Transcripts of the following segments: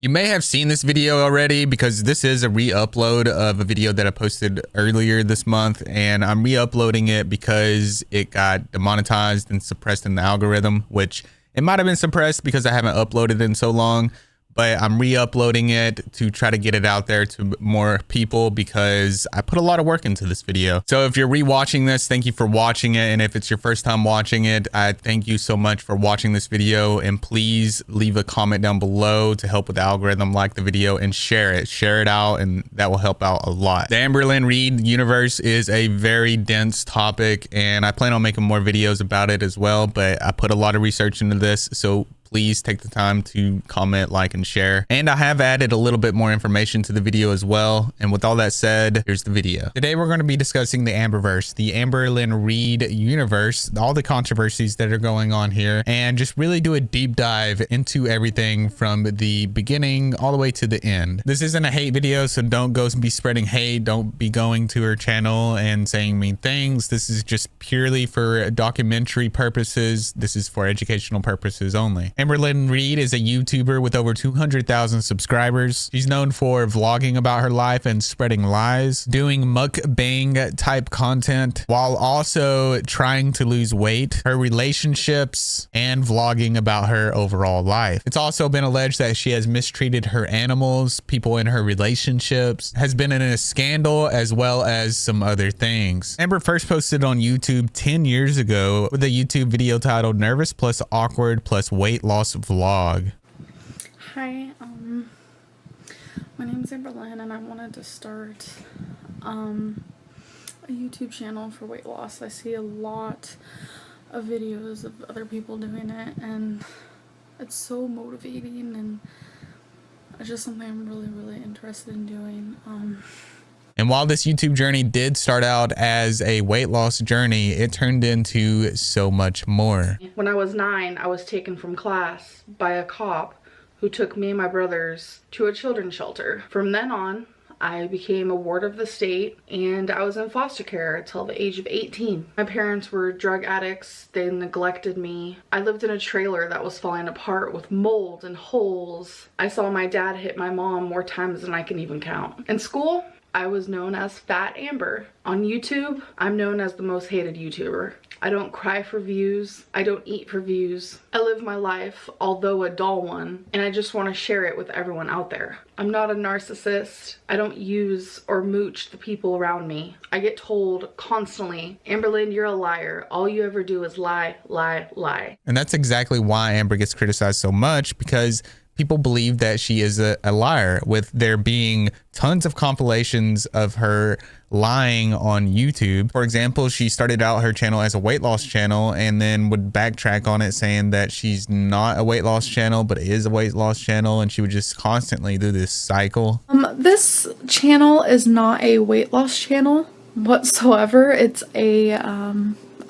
You may have seen this video already because this is a re-upload of a video that I posted earlier this month, and I'm re-uploading it because it got demonetized and suppressed in the algorithm, which it might have been suppressed because I haven't uploaded in so long, but I'm re-uploading it to try to get it out there to more people because I put a lot of work into this video. So if you're re-watching this, thank you for watching it. And if it's your first time watching it, I thank you so much for watching this video. And please leave a comment down below to help with the algorithm, like the video, and share it out, and that will help out a lot. The Amberlynn Reid universe is a very dense topic, and I plan on making more videos about it as well, but I put a lot of research into this, so please take the time to comment, like, and share. And I have added a little bit more information to the video as well. And with all that said, here's the video. Today we're going to be discussing the Amberverse, the Amberlynn Reid universe, all the controversies that are going on here, and just really do a deep dive into everything from the beginning all the way to the end. This isn't a hate video, so don't go be spreading hate. Don't be going to her channel and saying mean things. This is just purely for documentary purposes. This is for educational purposes only. Amberlynn Reid is a YouTuber with over 200,000 subscribers. She's known for vlogging about her life and spreading lies, doing mukbang type content, while also trying to lose weight, her relationships, and vlogging about her overall life. It's also been alleged that she has mistreated her animals, people in her relationships, has been in a scandal, as well as some other things. Amber first posted on YouTube 10 years ago with a YouTube video titled Nervous plus Awkward plus Weight Loss Vlog. Hi, my name is Amberlynn, and I wanted to start a YouTube channel for weight loss. I see a lot of videos of other people doing it, and it's so motivating, and it's just something I'm really interested in doing. And while this YouTube journey did start out as a weight loss journey, it turned into so much more. When I was 9, I was taken from class by a cop who took me and my brothers to a children's shelter. From then on, I became a ward of the state, and I was in foster care until the age of 18. My parents were drug addicts. They neglected me. I lived in a trailer that was falling apart with mold and holes. I saw my dad hit my mom more times than I can even count. In school, I was known as Fat Amber. On YouTube, I'm known as the most hated YouTuber. I don't cry for views. I don't eat for views. I live my life, although a dull one, and I just want to share it with everyone out there. I'm not a narcissist. I don't use or mooch the people around me. I get told constantly, Amberlynn, you're a liar. All you ever do is lie, lie, lie. And that's exactly why Amber gets criticized so much, because people believe that she is a liar, with there being tons of compilations of her lying on YouTube. For example, she started out her channel as a weight loss channel and then would backtrack on it, saying that she's not a weight loss channel, but is a weight loss channel. And she would just constantly do this cycle. This channel is not a weight loss channel whatsoever. It's a,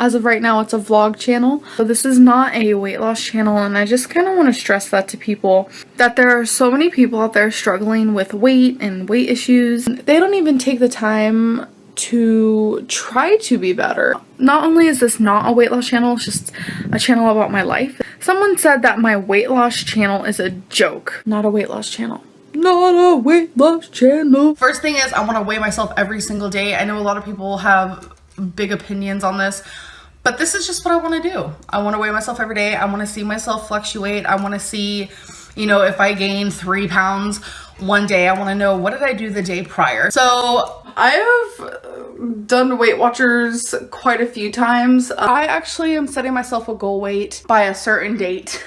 as of right now, it's a vlog channel. So this is not a weight loss channel, and I just kind of want to stress that to people, that there are so many people out there struggling with weight and weight issues. They don't even take the time to try to be better. Not only is this not a weight loss channel, it's just a channel about my life. Someone said that my weight loss channel is a joke. Not a weight loss channel. Not a weight loss channel. First thing is, I want to weigh myself every single day. I know a lot of people have big opinions on this, but this is just what I want to do. I want to weigh myself every day. I want to see myself fluctuate. I want to see, you know, if I gain 3 pounds one day, I want to know, what did I do the day prior? So I have done Weight Watchers quite a few times. I actually am setting myself a goal weight by a certain date.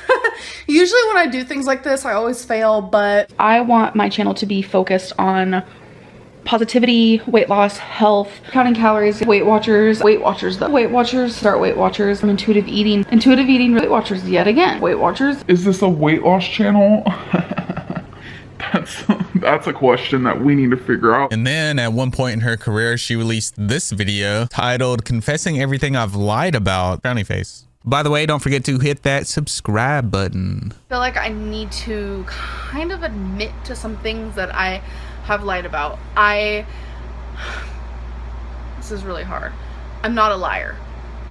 Usually when I do things like this, I always fail, but I want my channel to be focused on positivity, weight loss, health, counting calories, Weight Watchers, start Weight Watchers, intuitive eating, Weight Watchers yet again, Weight Watchers. Is this a weight loss channel? That's a question that we need to figure out. And then at one point in her career, she released this video titled Confessing Everything I've Lied About. Frowny face. By the way, don't forget to hit that subscribe button. I feel like I need to kind of admit to some things that I have lied about. This is really hard. I'm not a liar.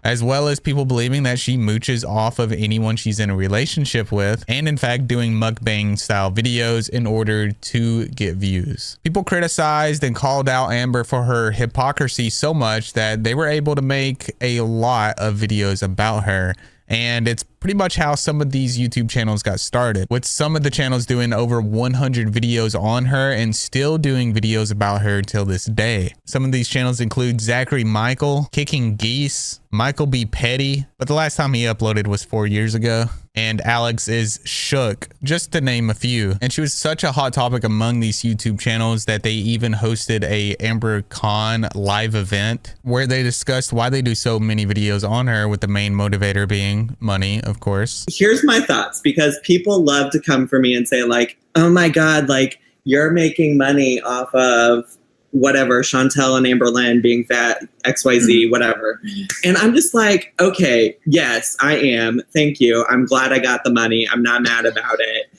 as well as people believing that she mooches off of anyone she's in a relationship with, and in fact doing mukbang style videos in order to get views. People criticized and called out Amber for her hypocrisy so much that they were able to make a lot of videos about her. And it's pretty much how some of these YouTube channels got started, with some of the channels doing over 100 videos on her and still doing videos about her till this day. Some of these channels include Zachary Michael, Kicking Geese, Michael B. Petty, but the last time he uploaded was 4 years ago, and Alex is Shook, just to name a few. And she was such a hot topic among these YouTube channels that they even hosted a Amber Con live event where they discussed why they do so many videos on her, with the main motivator being money, of course. Here's my thoughts, because people love to come for me and say like, oh my God, like you're making money off of whatever, Chantel and Amberlynn being fat, XYZ, whatever. And I'm just like, okay, yes, I am. Thank you. I'm glad I got the money. I'm not mad about it.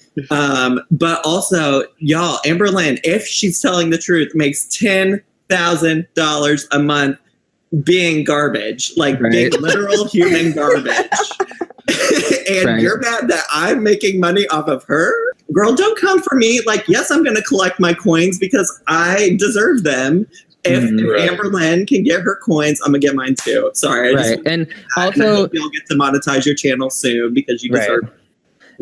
But also, y'all, Amberlynn, if she's telling the truth, makes $10,000 a month being garbage, like big literal human garbage. And you're mad that I'm making money off of her? Girl, don't come for me. Like, yes, I'm going to collect my coins because I deserve them. If Amberlynn can get her coins, I'm going to get mine too. Sorry. And also, you'll get to monetize your channel soon because you deserve it.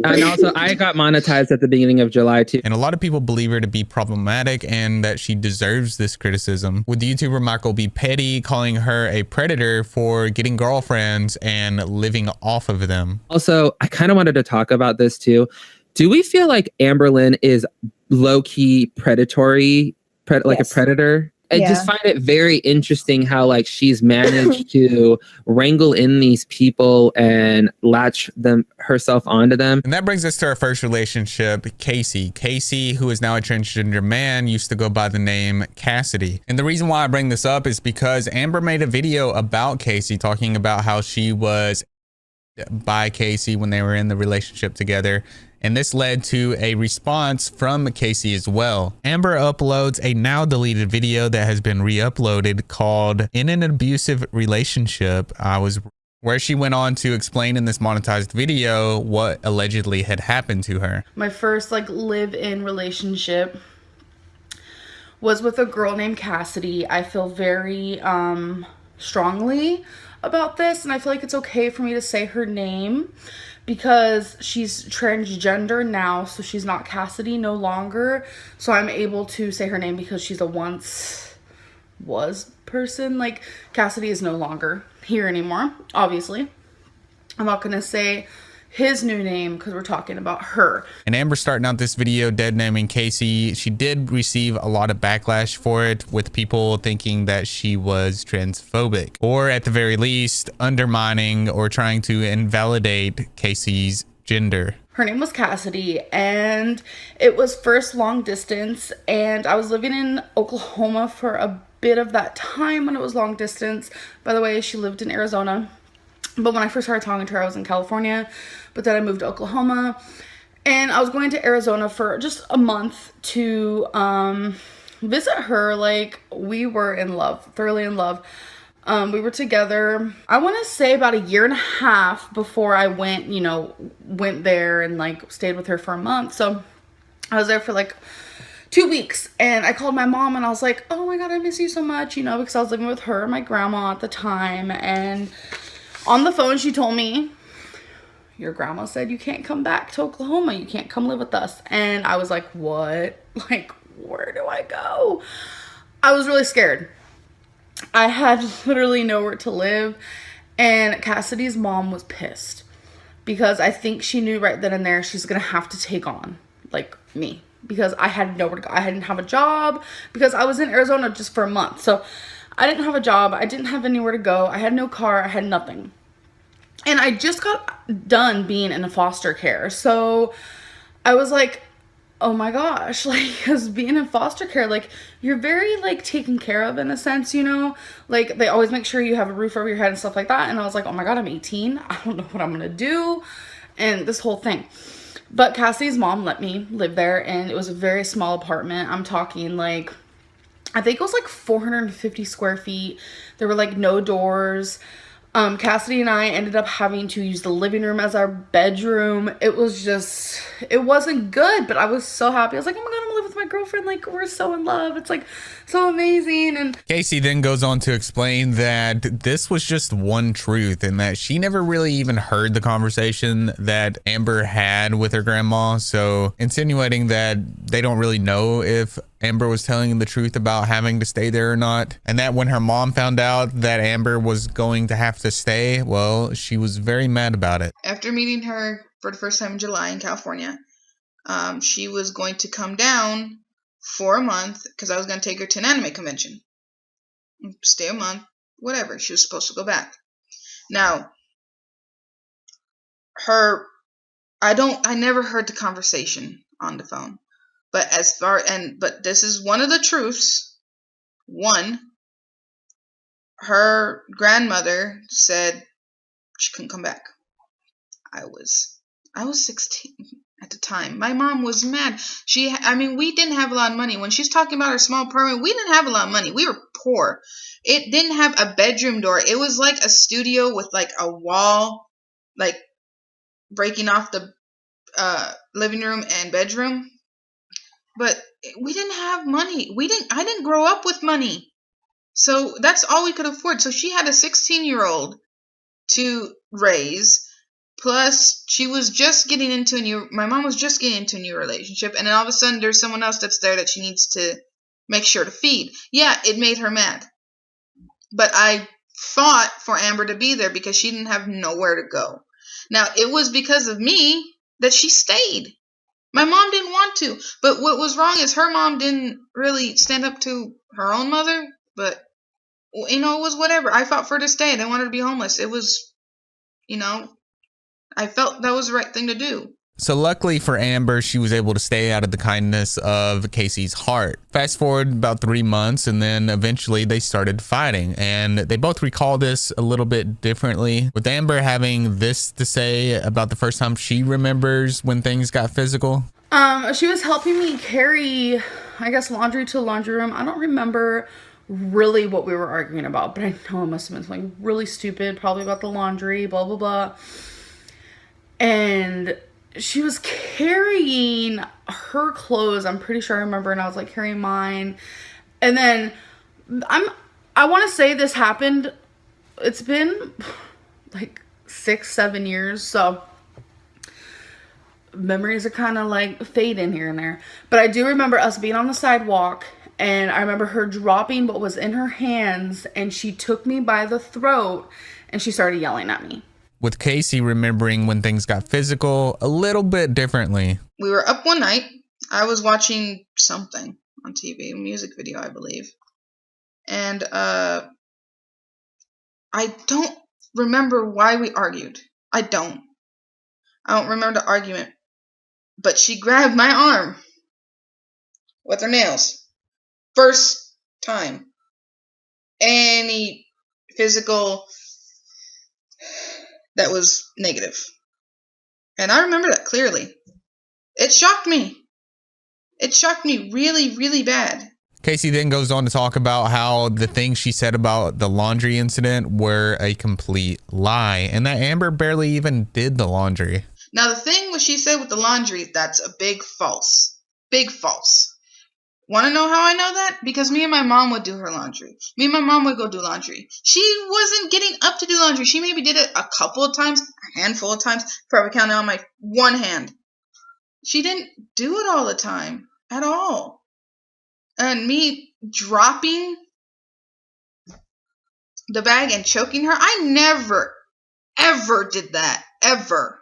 And also, I got monetized at the beginning of July too. And a lot of people believe her to be problematic and that she deserves this criticism, with the YouTuber Michael B. Petty calling her a predator for getting girlfriends and living off of them. Also, I kind of wanted to talk about this too. Do we feel like Amberlynn is low-key predatory, like a predator? I just find it very interesting how like she's managed to wrangle in these people and latch herself onto them. And that brings us to our first relationship, Casey. Casey, who is now a transgender man, used to go by the name Cassidy. And the reason why I bring this up is because Amber made a video about Casey talking about how she was by Casey when they were in the relationship together. And this led to a response from Casey as well. Amber uploads a now deleted video that has been re-uploaded called In an Abusive Relationship, where she went on to explain in this monetized video what allegedly had happened to her. My first like live-in relationship was with a girl named Cassidy. I feel very strongly about this, and I feel like it's okay for me to say her name because she's transgender now, so she's not Cassidy no longer. So I'm able to say her name because she's a once was person. Like, Cassidy is no longer here anymore, obviously. I'm not gonna say his new name because we're talking about her. And Amber starting out this video dead naming Casey, she did receive a lot of backlash for it, with people thinking that she was transphobic, or at the very least undermining or trying to invalidate Casey's gender. Her name was Cassidy, and it was first long distance, and I was living in Oklahoma for a bit of that time when it was long distance. By the way, she lived in Arizona, but when I first started talking to her, I was in California, but then I moved to Oklahoma, and I was going to Arizona for just a month to visit her. Like, we were in love, thoroughly in love. We were together, I want to say about a year and a half before I went there and like stayed with her for a month. So I was there for like 2 weeks, and I called my mom and I was like, oh my God, I miss you so much, because I was living with her and my grandma at the time. And on the phone, she told me, your grandma said you can't come back to Oklahoma. You can't come live with us. And I was like, what? Like, where do I go? I was really scared. I had literally nowhere to live. And Cassidy's mom was pissed because I think she knew right then and there she's going to have to take on, like, me. Because I had nowhere to go. I didn't have a job because I was in Arizona just for a month. So I didn't have a job. I didn't have anywhere to go. I had no car. I had nothing. And I just got done being in a foster care. So I was like, oh my gosh, like, because being in foster care, like, you're very, like, taken care of in a sense, like, they always make sure you have a roof over your head and stuff like that. And I was like, oh my God, I'm 18. I don't know what I'm going to do. And this whole thing. But Cassie's mom let me live there, and it was a very small apartment. I'm talking, like, I think it was like 450 square feet. There were like no doors. Cassidy and I ended up having to use the living room as our bedroom. It wasn't good, but I was so happy. I was like, oh my God, I'm gonna live with my girlfriend. Like, we're so in love. It's like so amazing. And Casey then goes on to explain that this was just one truth and that she never really even heard the conversation that Amber had with her grandma. So insinuating that they don't really know if Amber was telling the truth about having to stay there or not. And that when her mom found out that Amber was going to have to stay, well, she was very mad about it. After meeting her for the first time in July in California, she was going to come down for a month because I was going to take her to an anime convention. Stay a month, whatever. She was supposed to go back. Now, I never heard the conversation on the phone. But but this is one of the truths. One, her grandmother said she couldn't come back. I was 16 at the time. My mom was mad. We didn't have a lot of money. When she's talking about her small apartment, we didn't have a lot of money. We were poor. It didn't have a bedroom door. It was like a studio with like a wall, like breaking off the living room and bedroom. But we didn't have money. I didn't grow up with money. So that's all we could afford. So she had a 16-year-old to raise. Plus, she was just getting into my mom was just getting into a new relationship. And then all of a sudden, there's someone else that's there that she needs to make sure to feed. Yeah, it made her mad. But I fought for Amber to be there because she didn't have nowhere to go. Now, it was because of me that she stayed. My mom didn't want to, but what was wrong is her mom didn't really stand up to her own mother, but, it was whatever. I fought for her to stay. I didn't want her to be homeless. It was, I felt that was the right thing to do. So luckily for Amber, she was able to stay out of the kindness of Casey's heart. Fast forward about 3 months, and then eventually they started fighting, and they both recall this a little bit differently, with Amber having this to say about the first time she remembers when things got physical. She was helping me carry, I guess, laundry to the laundry room. I don't remember really what we were arguing about, but I know it must have been something really stupid, probably about the laundry, blah, blah, blah. And she was carrying her clothes, I'm pretty sure I remember, and I was like carrying mine. And then I want to say this happened, it's been like 6-7 years, so memories are kind of like fading here and there. But I do remember us being on the sidewalk, and I remember her dropping what was in her hands, and she took me by the throat and she started yelling at me. With Casey remembering when things got physical a little bit differently. We were up one night. I was watching something on TV, a music video, I believe. And I don't remember why we argued. I don't remember the argument. But she grabbed my arm with her nails. First time. Any physical that was negative. And I remember that clearly. It shocked me. It shocked me really, really bad. Casey then goes on to talk about how the things she said about the laundry incident were a complete lie, and that Amber barely even did the laundry. Now, the thing what she said with the laundry, that's a big false. Big false. Want to know how I know that? Because me and my mom would do her laundry. Me and my mom would go do laundry. She wasn't getting up to do laundry. She maybe did it a couple of times, a handful of times, probably counting on my one hand. She didn't do it all the time at all. And me dropping the bag and choking her, I never, ever did that. Ever.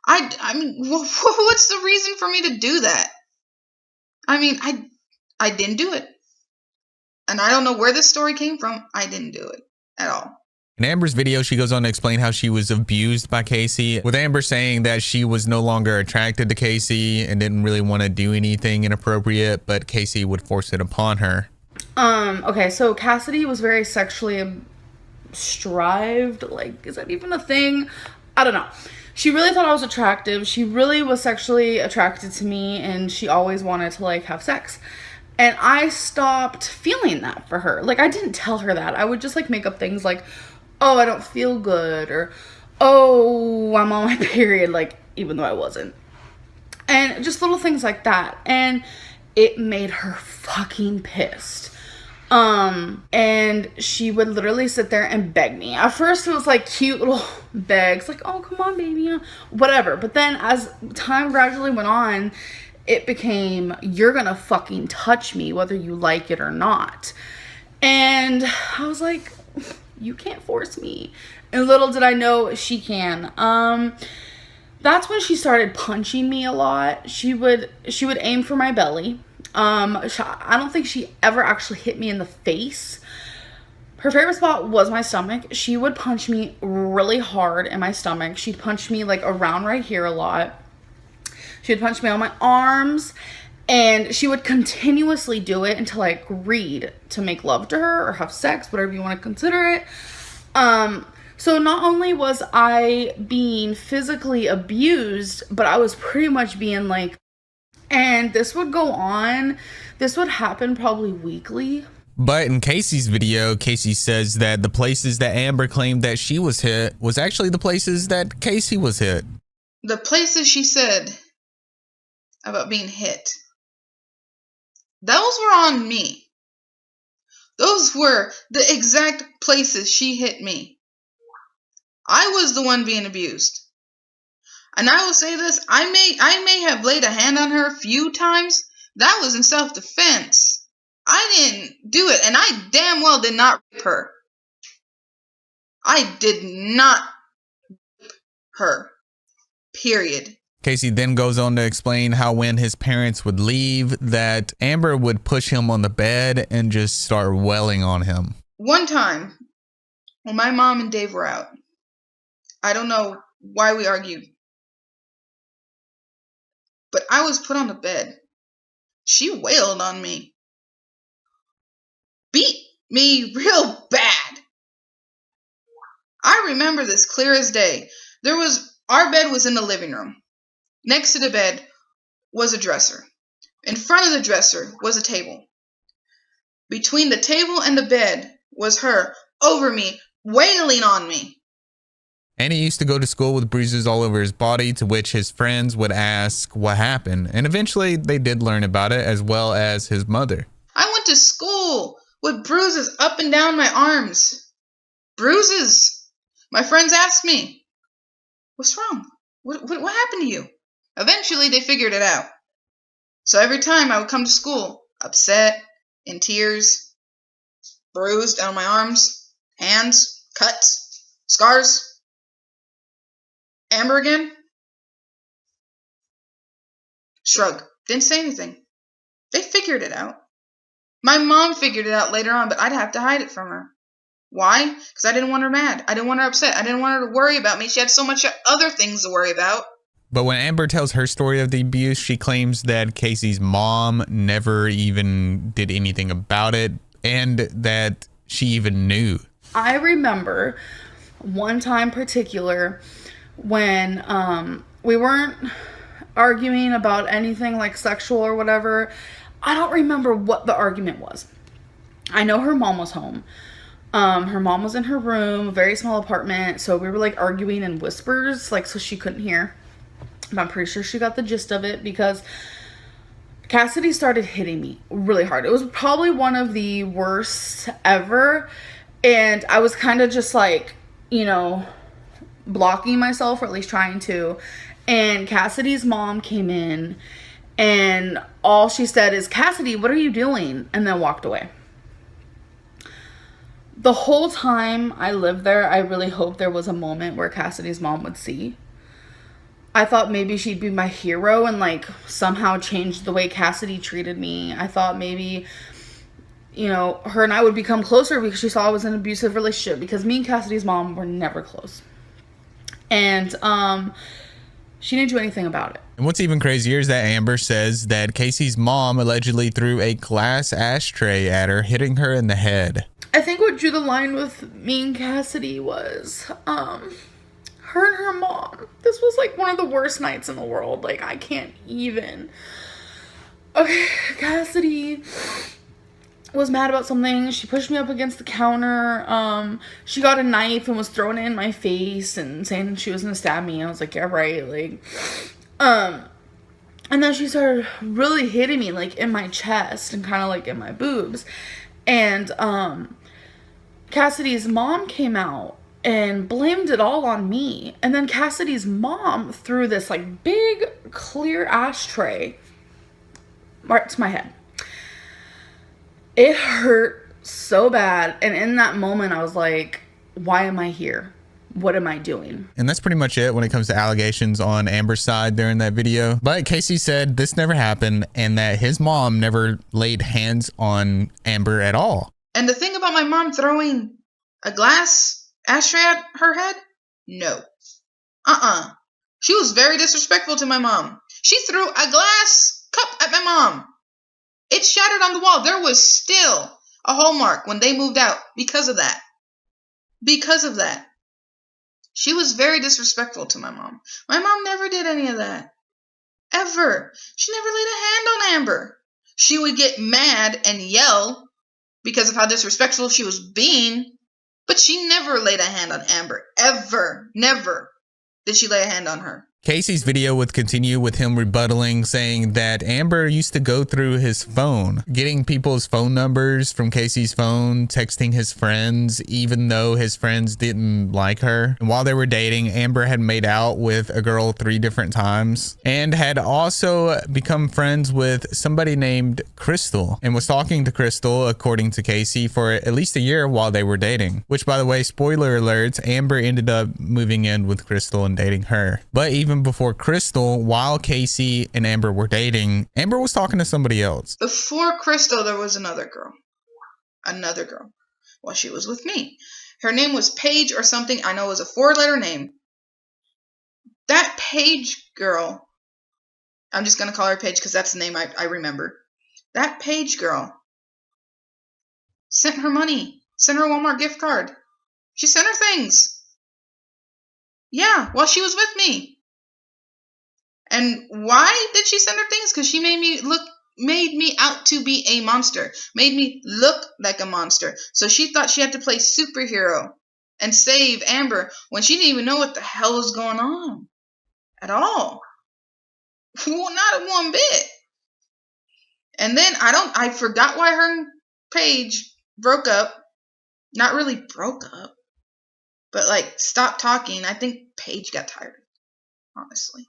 I mean, what's the reason for me to do that? I mean, I didn't do it. And I don't know where this story came from. I didn't do it at all. In Amber's video, she goes on to explain how she was abused by Casey, with Amber saying that she was no longer attracted to Casey and didn't really want to do anything inappropriate, but Casey would force it upon her. Okay, so Cassidy was very sexually strived. Like, is that even a thing? I don't know. She really thought I was attractive. She really was sexually attracted to me, and she always wanted to, like, have sex. And I stopped feeling that for her. Like, I didn't tell her that. I would just, like, make up things like, oh, I don't feel good, or oh, I'm on my period, like, even though I wasn't. And just little things like that. And it made her fucking pissed. And she would literally sit there and beg me. At first it was like cute little begs, like, oh, come on, baby, whatever. But then as time gradually went on, it became, you're gonna fucking touch me whether you like it or not. And I was like, you can't force me. And little did I know she can. That's when she started punching me a lot. She would aim for my belly. I don't think she ever actually hit me in the face. Her favorite spot was my stomach. She would punch me really hard in my stomach. She'd punch me like around right here a lot. She would punch me on my arms, and she would continuously do it until I agreed to make love to her or have sex, whatever you want to consider it. So not only was I being physically abused, but I was pretty much being like, and this would go on. This would happen probably weekly. But in Casey's video, Casey says that the places that Amber claimed that she was hit was actually the places that Casey was hit. The places she said about being hit, those were on me. Those were the exact places she hit me. I was the one being abused. And I will say this, I may have laid a hand on her a few times. That was in self-defense. I didn't do it, and I damn well did not rape her. I did not rape her. Period. Casey then goes on to explain how when his parents would leave, that Amber would push him on the bed and just start wailing on him. One time, when my mom and Dave were out, I don't know why we argued, but I was put on the bed. She wailed on me. Beat me real bad. I remember this clear as day. Our bed was in the living room. Next to the bed was a dresser. In front of the dresser was a table. Between the table and the bed was her over me, wailing on me. And he used to go to school with bruises all over his body, to which his friends would ask what happened. And eventually they did learn about it, as well as his mother. I went to school with bruises up and down my arms. Bruises. My friends asked me, what's wrong? What happened to you? Eventually they figured it out. So every time I would come to school, upset, in tears, bruised on my arms, hands, cuts, scars. Amber again? Shrug. Didn't say anything. They figured it out. My mom figured it out later on, but I'd have to hide it from her. Why? Because I didn't want her mad. I didn't want her upset. I didn't want her to worry about me. She had so much other things to worry about. But when Amber tells her story of the abuse, she claims that Casey's mom never even did anything about it, and that she even knew. I remember one time particular when we weren't arguing about anything like sexual or whatever. I don't remember what the argument was. I know her mom was home. Her mom was in her room, a very small apartment, so we were like arguing in whispers, like, so she couldn't hear. But I'm pretty sure she got the gist of it, because Cassidy started hitting me really hard. It was probably one of the worst ever, and I was kind of just like, blocking myself, or at least trying to. And Cassidy's mom came in, and all she said is, Cassidy, what are you doing? And then walked away. The whole time I lived there, I really hoped there was a moment where Cassidy's mom would see. I thought maybe she'd be my hero and like somehow change the way Cassidy treated me. I thought maybe, her and I would become closer because she saw I was in an abusive relationship, because me and Cassidy's mom were never close. And she didn't do anything about it. And what's even crazier is that Amber says that Casey's mom allegedly threw a glass ashtray at her, hitting her in the head. I think what drew the line with me and Cassidy was her and her mom. This was like one of the worst nights in the world. Like, I can't even. Okay, Cassidy was mad about something. She pushed me up against the counter. She got a knife and was throwing it in my face and saying she was gonna stab me. I was like, yeah, right. Like, and then she started really hitting me, like, in my chest and kind of, like, in my boobs. And, Cassidy's mom came out and blamed it all on me. And then Cassidy's mom threw this, like, big, clear ashtray right to my head. It hurt so bad. And in that moment, I was like, why am I here? What am I doing? And that's pretty much it when it comes to allegations on Amber's side during that video. But Casey said this never happened and that his mom never laid hands on Amber at all. And the thing about my mom throwing a glass ashtray at her head? No. She was very disrespectful to my mom. She threw a glass cup at my mom. It shattered on the wall. There was still a hole mark when they moved out because of that. Because of that. She was very disrespectful to my mom. My mom never did any of that. Ever. She never laid a hand on Amber. She would get mad and yell because of how disrespectful she was being, but she never laid a hand on Amber. Ever. Never did she lay a hand on her. Casey's video would continue with him rebuttaling, saying that Amber used to go through his phone, getting people's phone numbers from Casey's phone, texting his friends, even though his friends didn't like her. And while they were dating, Amber had made out with a girl 3 different times and had also become friends with somebody named Krystle and was talking to Krystle, according to Casey, for at least a year while they were dating. Which, by the way, spoiler alerts, Amber ended up moving in with Krystle and dating her. But even before Krystle, while Casey and Amber were dating, Amber was talking to somebody else. Before Krystle, there was another girl. While she was with me. Her name was Paige or something. I know it was a 4-letter name. That Paige girl, I'm just going to call her Paige because that's the name I remember. That Paige girl sent her money. Sent her a Walmart gift card. She sent her things. Yeah, while she was with me. And why did she send her things? Because she made me out to be a monster. Made me look like a monster. So she thought she had to play superhero and save Amber when she didn't even know what the hell was going on. At all. Well, not one bit. And then I forgot why her and Paige broke up. Not really broke up. But like stopped talking. I think Paige got tired. Honestly.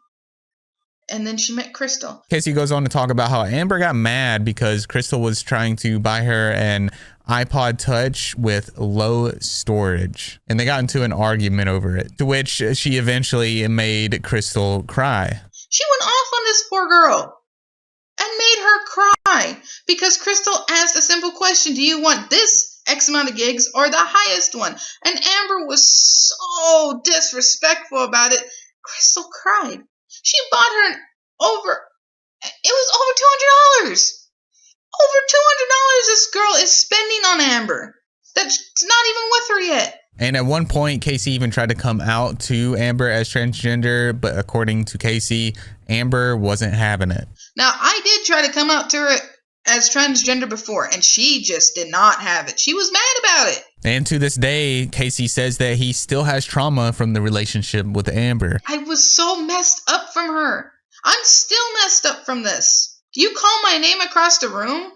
And then she met Krystle. Casey goes on to talk about how Amber got mad because Krystle was trying to buy her an iPod Touch with low storage. And they got into an argument over it, to which she eventually made Krystle cry. She went off on this poor girl and made her cry because Krystle asked a simple question. Do you want this X amount of gigs or the highest one? And Amber was so disrespectful about it. Krystle cried. She bought her it was over $200. Over $200 this girl is spending on Amber. That's not even with her yet. And at one point, Casey even tried to come out to Amber as transgender, but according to Casey, Amber wasn't having it. Now, I did try to come out to her as transgender before, and she just did not have it. She was mad about it. And to this day, Casey says that he still has trauma from the relationship with Amber. I was so messed up from her. I'm still messed up from this. You call my name across the room,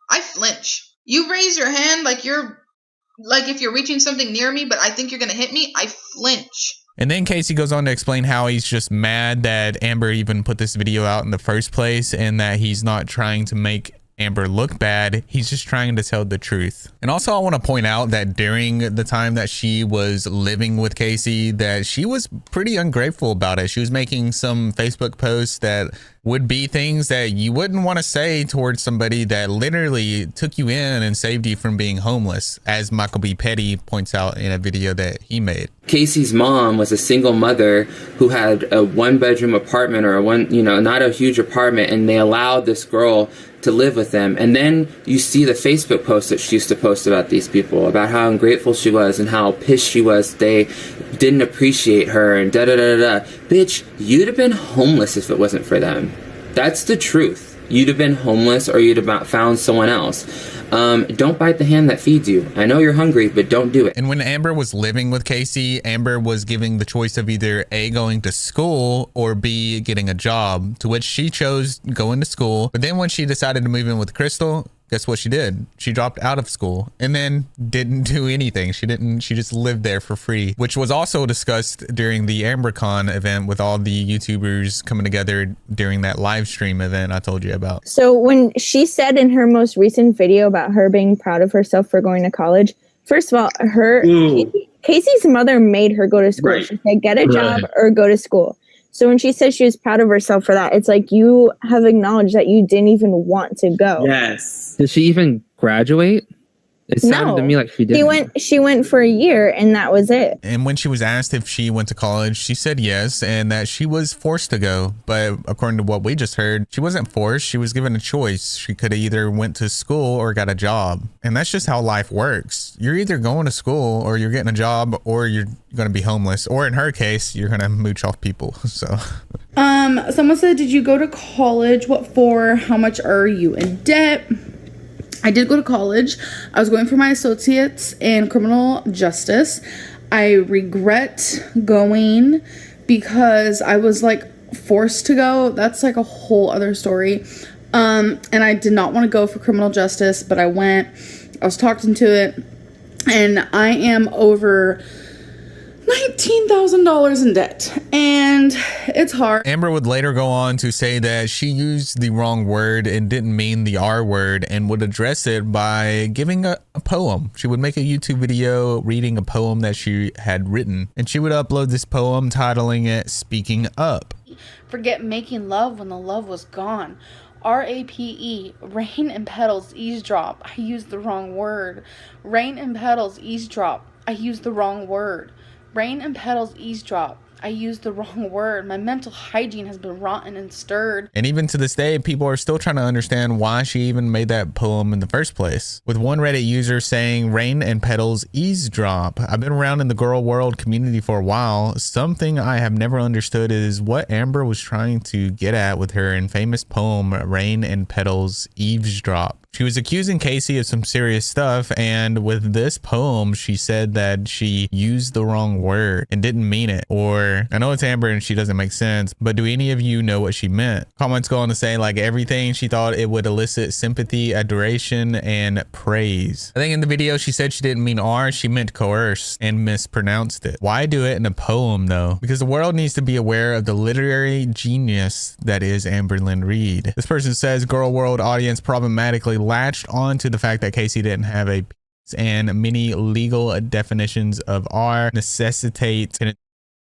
I flinch. You raise your hand like if you're reaching something near me, but I think you're going to hit me, I flinch. And then Casey goes on to explain how he's just mad that Amber even put this video out in the first place and that he's not trying to make Amber look bad. He's just trying to tell the truth. And also I want to point out that during the time that she was living with Casey, that she was pretty ungrateful about it. She was making some Facebook posts that would be things that you wouldn't want to say towards somebody that literally took you in and saved you from being homeless, as Michael B. Petty points out in a video that he made. Casey's mom was a single mother who had a 1-bedroom apartment or not a huge apartment, and they allowed this girl to live with them. And then you see the Facebook posts that she used to post about these people, about how ungrateful she was and how pissed she was they didn't appreciate her and da-da-da-da-da. Bitch, you'd have been homeless if it wasn't for them. That's the truth. You'd have been homeless or you'd have found someone else. Don't bite the hand that feeds you. I know you're hungry, but don't do it. And when Amber was living with Casey, Amber was giving the choice of either A, going to school, or B, getting a job, to which she chose going to school. But then when she decided to move in with Krystle, guess what she did? She dropped out of school and then didn't do anything. She just lived there for free, which was also discussed during the AmberCon event with all the YouTubers coming together during that live stream event I told you about. So when she said in her most recent video about her being proud of herself for going to college, first of all, Casey's mother made her go to school. Right. She said, get a job or go to school. So when she says she was proud of herself for that, it's like you have acknowledged that you didn't even want to go. Yes. Did she even graduate? It sounded to me like she didn't. She went for a year and that was it. And when she was asked if she went to college, she said yes, and that she was forced to go. But according to what we just heard, she wasn't forced. She was given a choice. She could have either went to school or got a job. And that's just how life works. You're either going to school or you're getting a job or you're going to be homeless. Or in her case, you're going to mooch off people. So... Someone said, did you go to college? What for? How much are you in debt? I did go to college. I was going for my associates in criminal justice. I regret going because I was like forced to go. That's like a whole other story. And I did not want to go for criminal justice, but I went. I was talked into it, and I am over $19,000 in debt, and it's hard. Amber would later go on to say that she used the wrong word and didn't mean the R word, and would address it by giving a poem. She would make a YouTube video reading a poem that she had written, and she would upload this poem titling it Speaking Up. Forget making love when the love was gone. RAPE, rain and petals, eavesdrop. I used the wrong word. Rain and petals, eavesdrop. I used the wrong word. Rain and petals, eavesdrop. I used the wrong word. My mental hygiene has been rotten and stirred. And even to this day, people are still trying to understand why she even made that poem in the first place. With one Reddit user saying, rain and petals eavesdrop. I've been around in the girl world community for a while. Something I have never understood is what Amber was trying to get at with her infamous poem, Rain and Petals Eavesdrop. She was accusing Casey of some serious stuff, and with this poem, she said that she used the wrong word and didn't mean it. Or, I know it's Amber and she doesn't make sense, but do any of you know what she meant? Comments go on to say, like, everything she thought it would elicit sympathy, adoration, and praise. I think in the video she said she didn't mean R, she meant coerce and mispronounced it. Why do it in a poem though? Because the world needs to be aware of the literary genius that is Amberlynn Reid. This person says, girl world audience problematically latched on to the fact that Casey didn't have a piece, and many legal definitions of R necessitate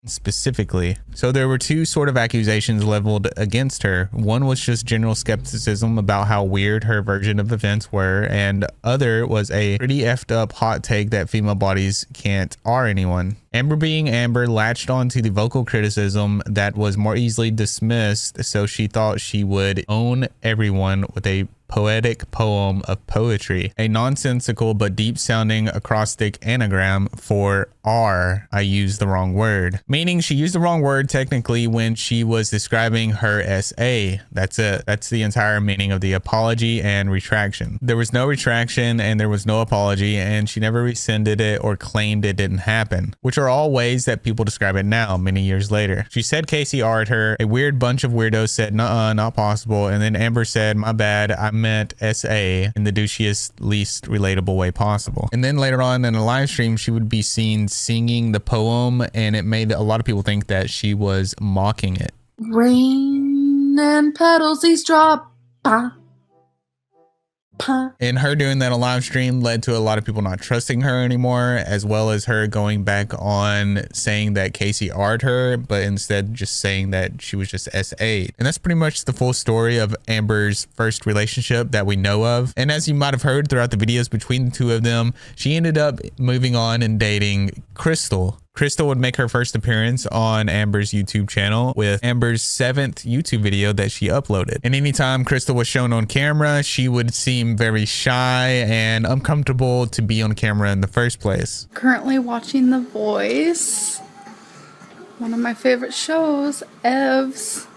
specifically. So there were two sort of accusations leveled against her. One was just general skepticism about how weird her version of events were, and other was a pretty effed up hot take that female bodies can't R anyone. Amber being Amber latched onto the vocal criticism that was more easily dismissed, so she thought she would own everyone with a poetic poem of poetry, a nonsensical but deep sounding acrostic anagram for R. I used the wrong word, meaning she used the wrong word technically when she was describing her essay. That's it. That's the entire meaning of the apology and retraction. There was no retraction and there was no apology, and she never rescinded it or claimed it didn't happen, which are all ways that people describe it now many years later. She said Casey R'd her. A weird bunch of weirdos said nuh-uh, not possible, and then Amber said my bad, I meant SA in the douchiest, least relatable way possible. And then later on in a live stream, she would be seen singing the poem, and it made a lot of people think that she was mocking it. Rain and petals eavesdrop. And her doing that on live stream led to a lot of people not trusting her anymore, as well as her going back on saying that Casey R'd her, but instead just saying that she was just SA'd. And that's pretty much the full story of Amber's first relationship that we know of. And as you might have heard throughout the videos between the two of them, she ended up moving on and dating Krystle. Krystle would make her first appearance on Amber's YouTube channel with Amber's 7th YouTube video that she uploaded. And anytime Krystle was shown on camera, she would seem very shy and uncomfortable to be on camera in the first place. Currently watching The Voice, one of my favorite shows, Evs.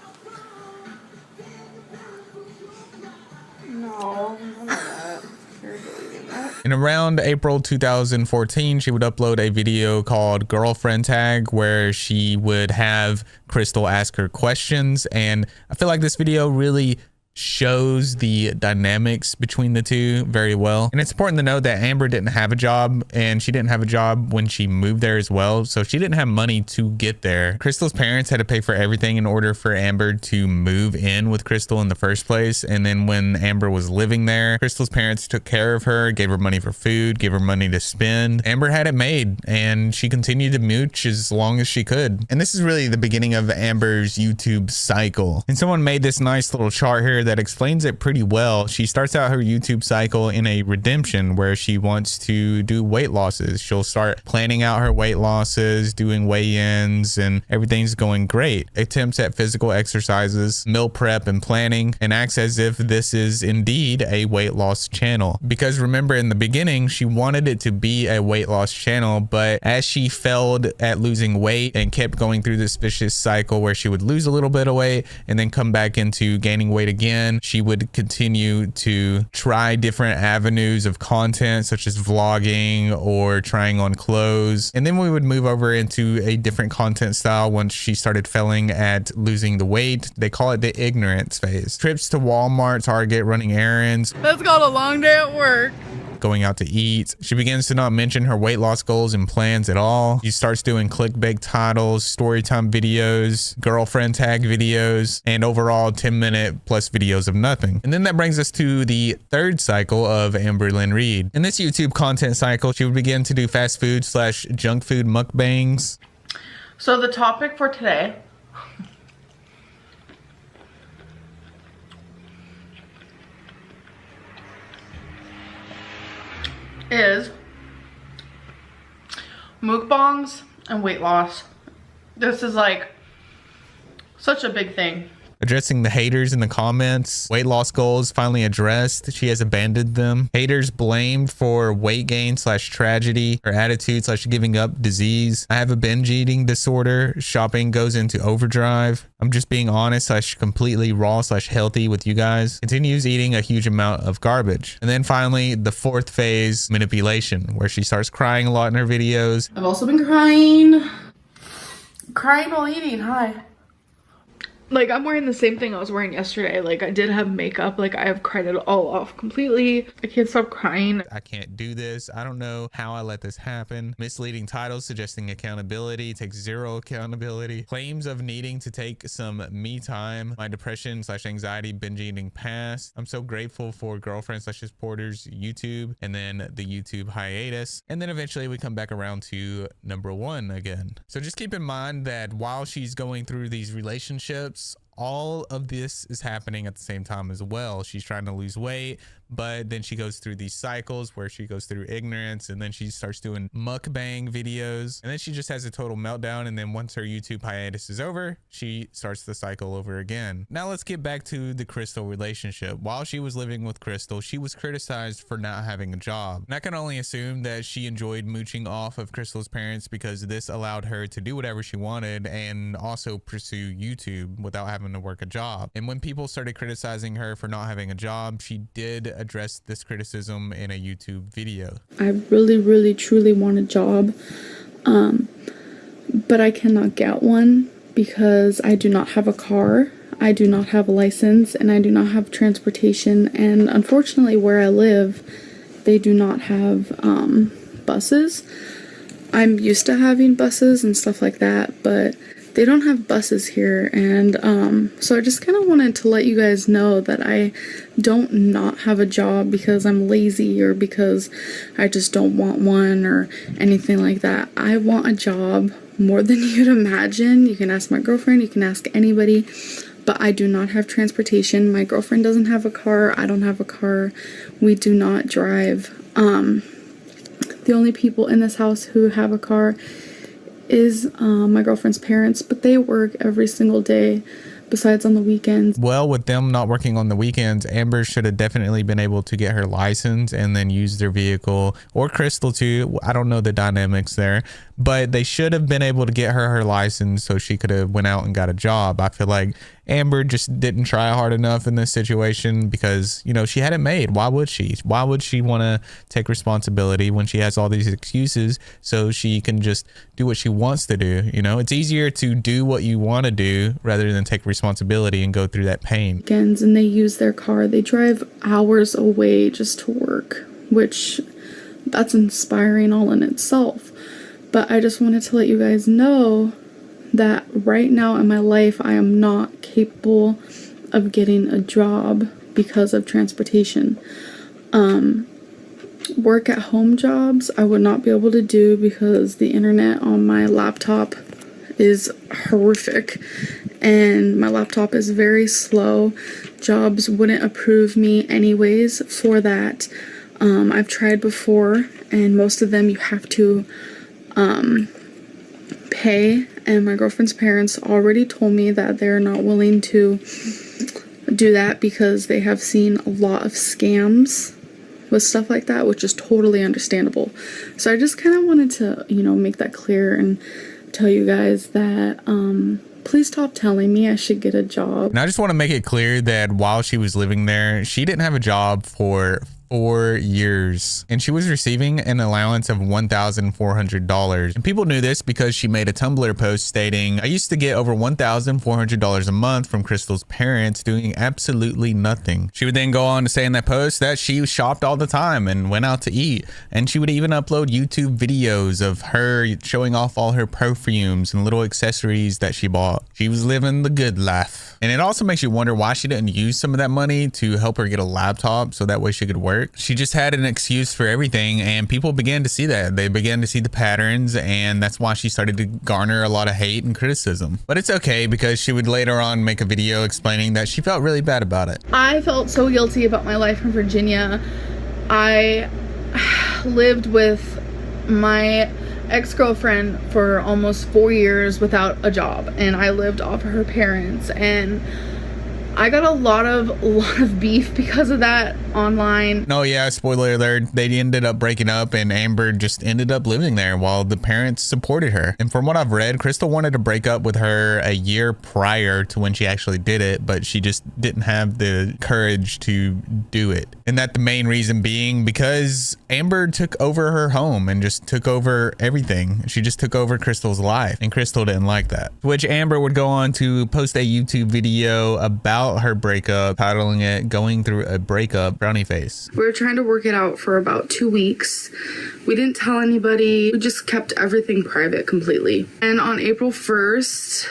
And around April 2014, she would upload a video called Girlfriend Tag, where she would have Krystle ask her questions. And I feel like this video really shows the dynamics between the two very well. And it's important to note that Amber didn't have a job, and she didn't have a job when she moved there as well, so she didn't have money to get there. Krystle's parents had to pay for everything in order for Amber to move in with Krystle in the first place. And then when Amber was living there, Krystle's parents took care of her, gave her money for food, gave her money to spend. Amber had it made, and she continued to mooch as long as she could. And this is really the beginning of Amber's YouTube cycle. And someone made this nice little chart here that explains it pretty well. She starts out her YouTube cycle in a redemption where she wants to do weight losses. She'll start planning out her weight losses, doing weigh-ins, and everything's going great. Attempts at physical exercises, meal prep, and planning, and acts as if this is indeed a weight loss channel. Because remember, in the beginning, she wanted it to be a weight loss channel, but as she failed at losing weight and kept going through this vicious cycle where she would lose a little bit of weight and then come back into gaining weight again, she would continue to try different avenues of content, such as vlogging or trying on clothes. And then we would move over into a different content style once she started failing at losing the weight. They call it the ignorance phase. Trips to Walmart, Target, running errands. That's called a long day at work. Going out to eat. She begins to not mention her weight loss goals and plans at all. She starts doing clickbait titles, storytime videos, girlfriend tag videos, and overall 10-minute plus videos of nothing. And then that brings us to the third cycle of Amberlynn Reid. In this YouTube content cycle, she would begin to do fast food / junk food mukbangs. So the topic for today is mukbangs and weight loss. This is like such a big thing. Addressing the haters in the comments. Weight loss goals finally addressed. She has abandoned them. Haters blamed for weight gain / tragedy. Her attitude / giving up disease. I have a binge eating disorder. Shopping goes into overdrive. I'm just being honest / completely raw / healthy with you guys. Continues eating a huge amount of garbage. And then finally, the fourth phase, manipulation, where she starts crying a lot in her videos. I've also been crying while eating. Hi. Like, I'm wearing the same thing I was wearing yesterday. Like, I did have makeup. Like, I have cried it all off completely. I can't stop crying. I can't do this. I don't know how I let this happen. Misleading titles suggesting accountability. Takes zero accountability. Claims of needing to take some me time. My depression / anxiety binge eating past. I'm so grateful for girlfriend / supporters YouTube. And then the YouTube hiatus. And then eventually we come back around to number 1 again. So just keep in mind that while she's going through these relationships, all of this is happening at the same time as well. She's trying to lose weight, but then she goes through these cycles where she goes through ignorance, and then she starts doing mukbang videos, and then she just has a total meltdown. And then once her YouTube hiatus is over, she starts the cycle over again. Now let's get back to the Krystle relationship. While she was living with Krystle, she was criticized for not having a job. And I can only assume that she enjoyed mooching off of Krystle's parents because this allowed her to do whatever she wanted and also pursue YouTube without having to work a job. And when people started criticizing her for not having a job, she did address this criticism in a YouTube video. I really truly want a job, but I cannot get one because I do not have a car, I do not have a license, and I do not have transportation. And unfortunately, where I live, they do not have buses. I'm used to having buses and stuff like that, but they don't have buses here. And so I just kind of wanted to let you guys know that I don't not have a job because I'm lazy or because I just don't want one or anything like that. I want a job more than you'd imagine. You can ask my girlfriend, you can ask anybody, but I do not have transportation. My girlfriend doesn't have a car. I don't have a car. We do not drive. The only people in this house who have a car is my girlfriend's parents, but they work every single day besides on the weekends. Well, with them not working on the weekends, Amber should have definitely been able to get her license and then use their vehicle, or Krystle too. I don't know the dynamics there, but they should have been able to get her license so she could have went out and got a job. I feel like Amber just didn't try hard enough in this situation because, you know, she had it made. Why would she? Why would she want to take responsibility when she has all these excuses so she can just do what she wants to do? You know, it's easier to do what you want to do rather than take responsibility and go through that pain. And they use their car. They drive hours away just to work, which that's inspiring all in itself. But I just wanted to let you guys know that right now in my life, I am not capable of getting a job because of transportation. Work at home jobs I would not be able to do because the internet on my laptop is horrific and my laptop is very slow. Jobs wouldn't approve me anyways for that. I've tried before and most of them you have to pay, and my girlfriend's parents already told me that they're not willing to do that because they have seen a lot of scams with stuff like that, which is totally understandable. So I just kind of wanted to, you know, make that clear and tell you guys that please stop telling me I should get a job. And I just want to make it clear that while she was living there, she didn't have a job for 4 years and she was receiving an allowance of $1,400. And people knew this because she made a Tumblr post stating, I used to get over $1,400 a month from Krystle's parents doing absolutely nothing. She would then go on to say in that post that she shopped all the time and went out to eat. And she would even upload YouTube videos of her showing off all her perfumes and little accessories that she bought. She was living the good life. And it also makes you wonder why she didn't use some of that money to help her get a laptop so that way she could work. She just had an excuse for everything and people began to see that. They began to see the patterns and that's why she started to garner a lot of hate and criticism. But it's okay because she would later on make a video explaining that she felt really bad about it. I felt so guilty about my life in Virginia. I lived with my ex-girlfriend for almost 4 years without a job and I lived off of her parents and I got a lot of beef because of that online. No, yeah, spoiler alert, they ended up breaking up and Amber just ended up living there while the parents supported her. And from what I've read, Krystle wanted to break up with her a year prior to when she actually did it, but she just didn't have the courage to do it. And that the main reason being because Amber took over her home and just took over everything. She just took over Krystle's life and Krystle didn't like that. Which Amber would go on to post a YouTube video about her breakup, titling it Going Through a Breakup Brownie Face. We were trying to work it out for about 2 weeks. We didn't tell anybody. We just kept everything private completely. And on April 1st,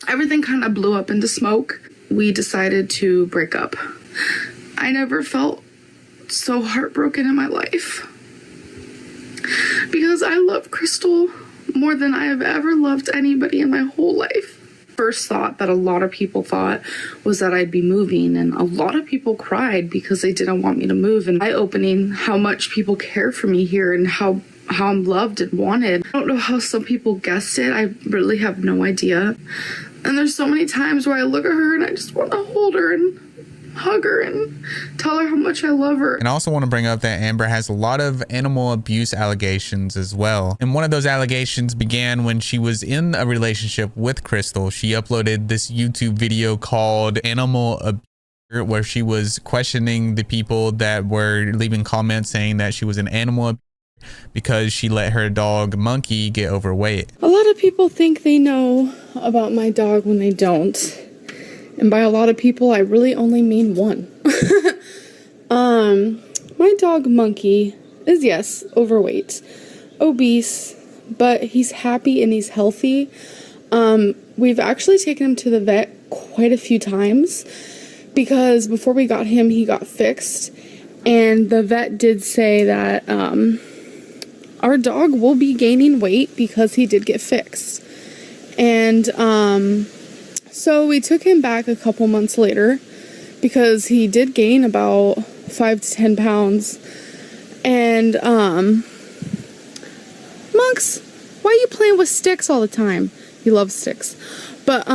everything kind of blew up into smoke. We decided to break up. I never felt so heartbroken in my life because I love Krystle more than I have ever loved anybody in my whole life. First thought that a lot of people thought was that I'd be moving, and a lot of people cried because they didn't want me to move, and eye-opening how much people care for me here and how I'm loved and wanted. I don't know how some people guessed it. I really have no idea. And there's so many times where I look at her and I just want to hold her and hug her and tell her how much I love her. And I also want to bring up that Amber has a lot of animal abuse allegations as well. And one of those allegations began when she was in a relationship with Krystle. She uploaded this YouTube video called Animal Abuse, where she was questioning the people that were leaving comments saying that she was an animal abuser because she let her dog Monkey get overweight. A lot of people think they know about my dog when they don't. And by a lot of people, I really only mean one. My dog Monkey is, yes, overweight, obese, but he's happy and he's healthy. We've actually taken him to the vet quite a few times because before we got him, he got fixed. And the vet did say that our dog will be gaining weight because he did get fixed. And so we took him back a couple months later because he did gain about 5 to 10 pounds. And Monks, why are you playing with sticks all the time? He loves sticks. But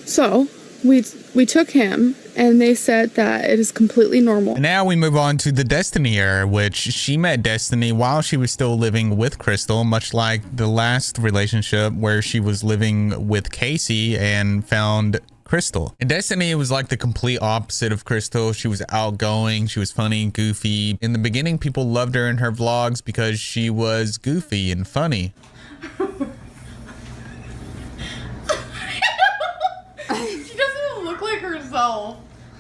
so we We took him, and they said that it is completely normal. And now we move on to the Destiny era, which she met Destiny while she was still living with Krystle, much like the last relationship where she was living with Casey and found Krystle. And Destiny was like the complete opposite of Krystle. She was outgoing, she was funny and goofy. In the beginning, people loved her in her vlogs because she was goofy and funny.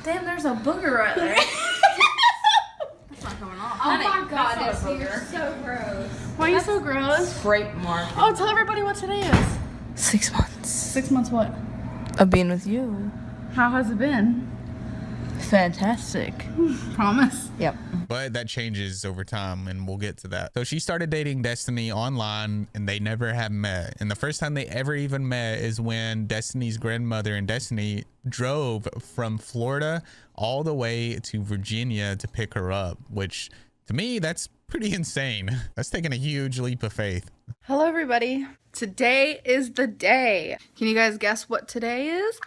Damn, there's a booger right there. That's not coming off. Oh my god, you're so gross. Why are you so gross? Scrape mark. Oh, tell everybody what today is. 6 months. 6 months what? Of being with you. How has it been? Fantastic. Promise? Yep. But that changes over time, and we'll get to that. So she started dating Destiny online, and they never have met. And the first time they ever even met is when Destiny's grandmother and Destiny drove from Florida all the way to Virginia to pick her up, which to me, that's pretty insane. That's taking a huge leap of faith. Hello, everybody. Today is the day. Can you guys guess what today is?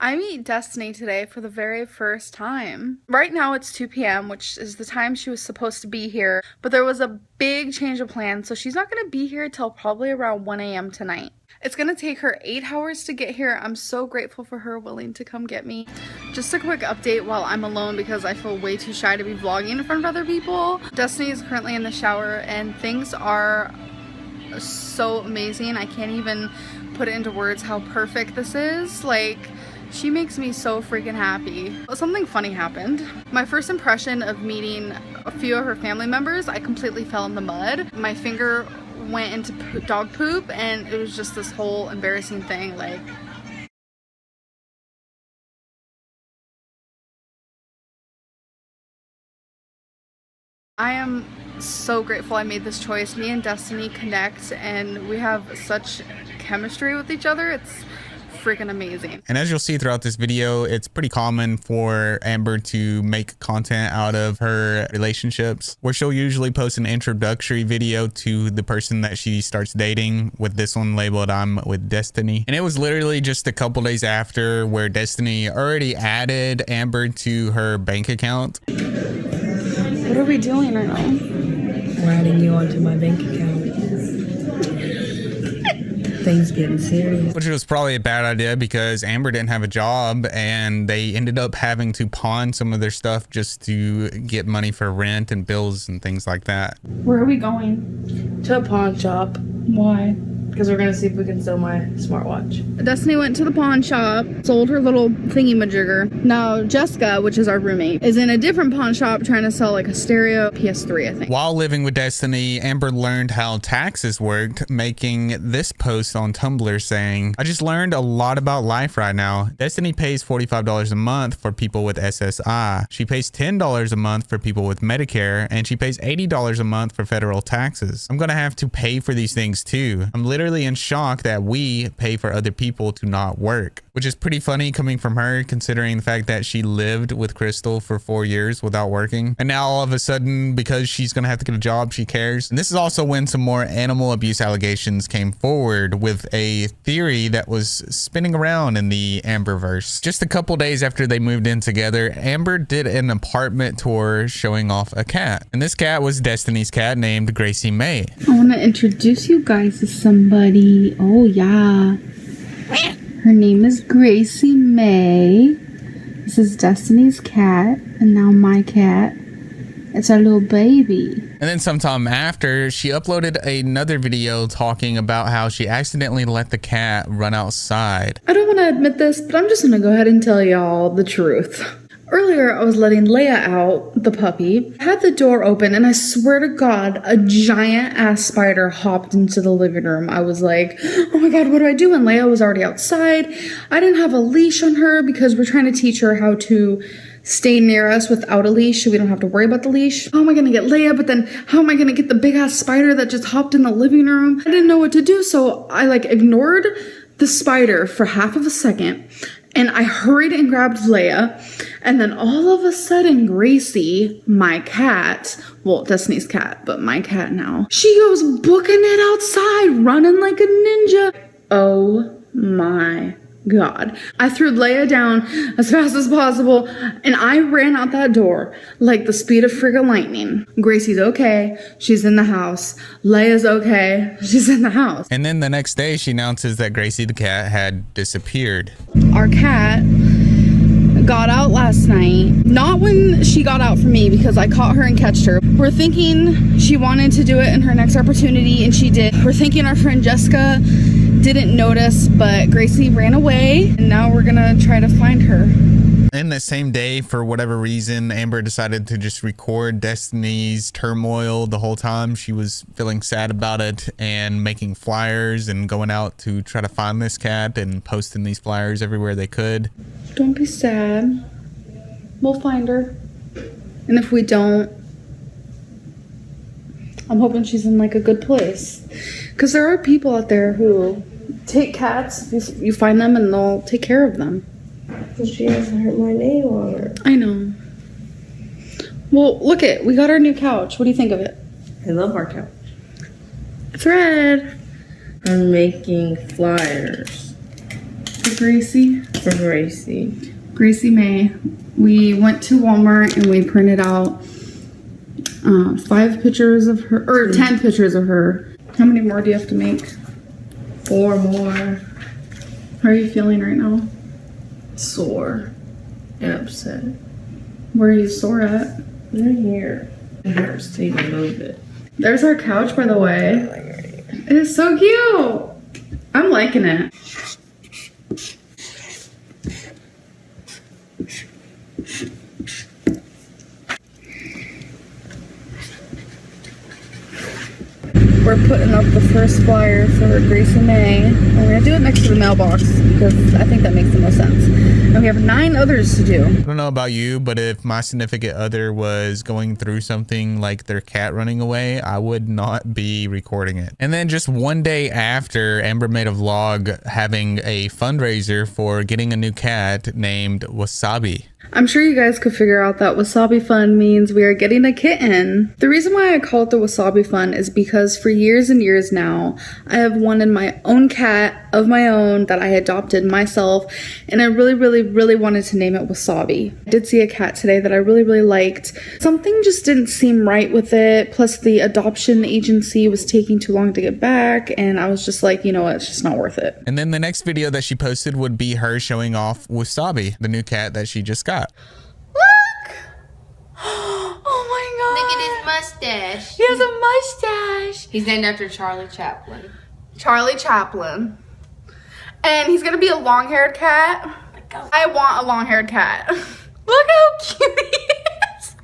I meet Destiny today for the very first time. Right now it's 2 p.m., which is the time she was supposed to be here, but there was a big change of plan, so she's not going to be here till probably around 1 a.m. tonight. It's going to take her 8 hours to get here. I'm so grateful for her willing to come get me. Just a quick update while I'm alone because I feel way too shy to be vlogging in front of other people. Destiny is currently in the shower and things are so amazing. I can't even put it into words how perfect this is. Like, she makes me so freaking happy. Something funny happened. My first impression of meeting a few of her family members, I completely fell in the mud. My finger went into dog poop and it was just this whole embarrassing thing. Like, I am so grateful I made this choice. Me and Destiny connect and we have such chemistry with each other. It's freaking amazing. And as you'll see throughout this video, it's pretty common for Amber to make content out of her relationships, where she'll usually post an introductory video to the person that she starts dating, with this one labeled "I'm with Destiny." And it was literally just a couple days after where Destiny already added Amber to her bank account. What are we doing right now? We're adding you onto my bank account. Things getting serious. Which was probably a bad idea because Amber didn't have a job and they ended up having to pawn some of their stuff just to get money for rent and bills and things like that. Where are we going? To a pawn shop. Why? Because we're going to see if we can sell my smartwatch. Destiny went to the pawn shop, sold her little thingy-majigger. Now Jessica, which is our roommate, is in a different pawn shop trying to sell like a stereo PS3, I think. While living with Destiny, Amber learned how taxes worked, making this post on Tumblr saying, "I just learned a lot about life right now. Destiny pays $45 a month for people with SSI. She pays $10 a month for people with Medicare, and she pays $80 a month for federal taxes. I'm gonna have to pay for these things too. I'm literally in shock that we pay for other people to not work," which is pretty funny coming from her, considering the fact that she lived with Krystle for 4 years without working. And now all of a sudden, because she's gonna have to get a job, she cares. And this is also when some more animal abuse allegations came forward, with a theory that was spinning around in the Amberverse. Just a couple days after they moved in together, Amber did an apartment tour showing off a cat. And this cat was Destiny's cat named Gracie May. I want to introduce you guys to somebody. Oh yeah. Her name is Gracie May. This is Destiny's cat, and now my cat. It's our little baby. And then sometime after, she uploaded another video talking about how she accidentally let the cat run outside. I don't want to admit this, but I'm just going to go ahead and tell y'all the truth. Earlier, I was letting Leia out, the puppy. I had the door open, and I swear to God, a giant-ass spider hopped into the living room. I was like, oh my God, what do I do? And Leia was already outside. I didn't have a leash on her because we're trying to teach her how to stay near us without a leash so we don't have to worry about the leash. How am I going to get Leia? But then how am I going to get the big-ass spider that just hopped in the living room? I didn't know what to do, so I ignored the spider for half of a second. And I hurried and grabbed Leia, and then all of a sudden, Gracie, my cat, well, Destiny's cat, but my cat now, she goes booking it outside, running like a ninja. Oh my God. I threw Leia down as fast as possible, and I ran out that door like the speed of friggin' lightning. Gracie's okay. She's in the house. Leia's okay. She's in the house. And then the next day, she announces that Gracie the cat had disappeared. Our cat got out last night. Not when she got out for me, because I caught her and catched her. We're thinking she wanted to do it in her next opportunity, and she did. We're thinking our friend Jessica didn't notice, but Gracie ran away, and now we're gonna try to find her. In the same day, for whatever reason, Amber decided to just record Destiny's turmoil the whole time. She was feeling sad about it and making flyers and going out to try to find this cat and posting these flyers everywhere they could. Don't be sad. We'll find her. And if we don't, I'm hoping she's in like a good place. Because there are people out there who take cats, you find them and they'll take care of them. But she hasn't hurt my nail on her. I know. Well, look it. We got our new couch. What do you think of it? I love our couch. It's red. I'm making flyers For Gracie. for Gracie. Gracie May. We went to Walmart and we printed out 5 pictures of her, or 10 pictures of her. How many more do you have to make? 4 more. How are you feeling right now? Sore and upset. Where are you sore at? They're here. It hurts to even move it. There's our couch, by the way. It is so cute. I'm liking it. We're putting up the first flyer for Gracie May. And we're going to do it next to the mailbox because I think that makes the most sense. And we have 9 others to do. I don't know about you, but if my significant other was going through something like their cat running away, I would not be recording it. And then just one day after, Amber made a vlog having a fundraiser for getting a new cat named Wasabi. I'm sure you guys could figure out that Wasabi Fund means we are getting a kitten. The reason why I call it the Wasabi Fund is because for years and years now, I have wanted my own cat of my own that I adopted myself, and I really wanted to name it Wasabi. I did see a cat today that I really liked. Something just didn't seem right with it, plus the adoption agency was taking too long to get back, and I was just like, you know what, it's just not worth it. And then the next video that she posted would be her showing off Wasabi, the new cat that she just got. Look! Oh my god! Look at his mustache. He has a mustache! He's named after Charlie Chaplin. Charlie Chaplin. And he's gonna be a long-haired cat. I want a long-haired cat. Look how cute he is!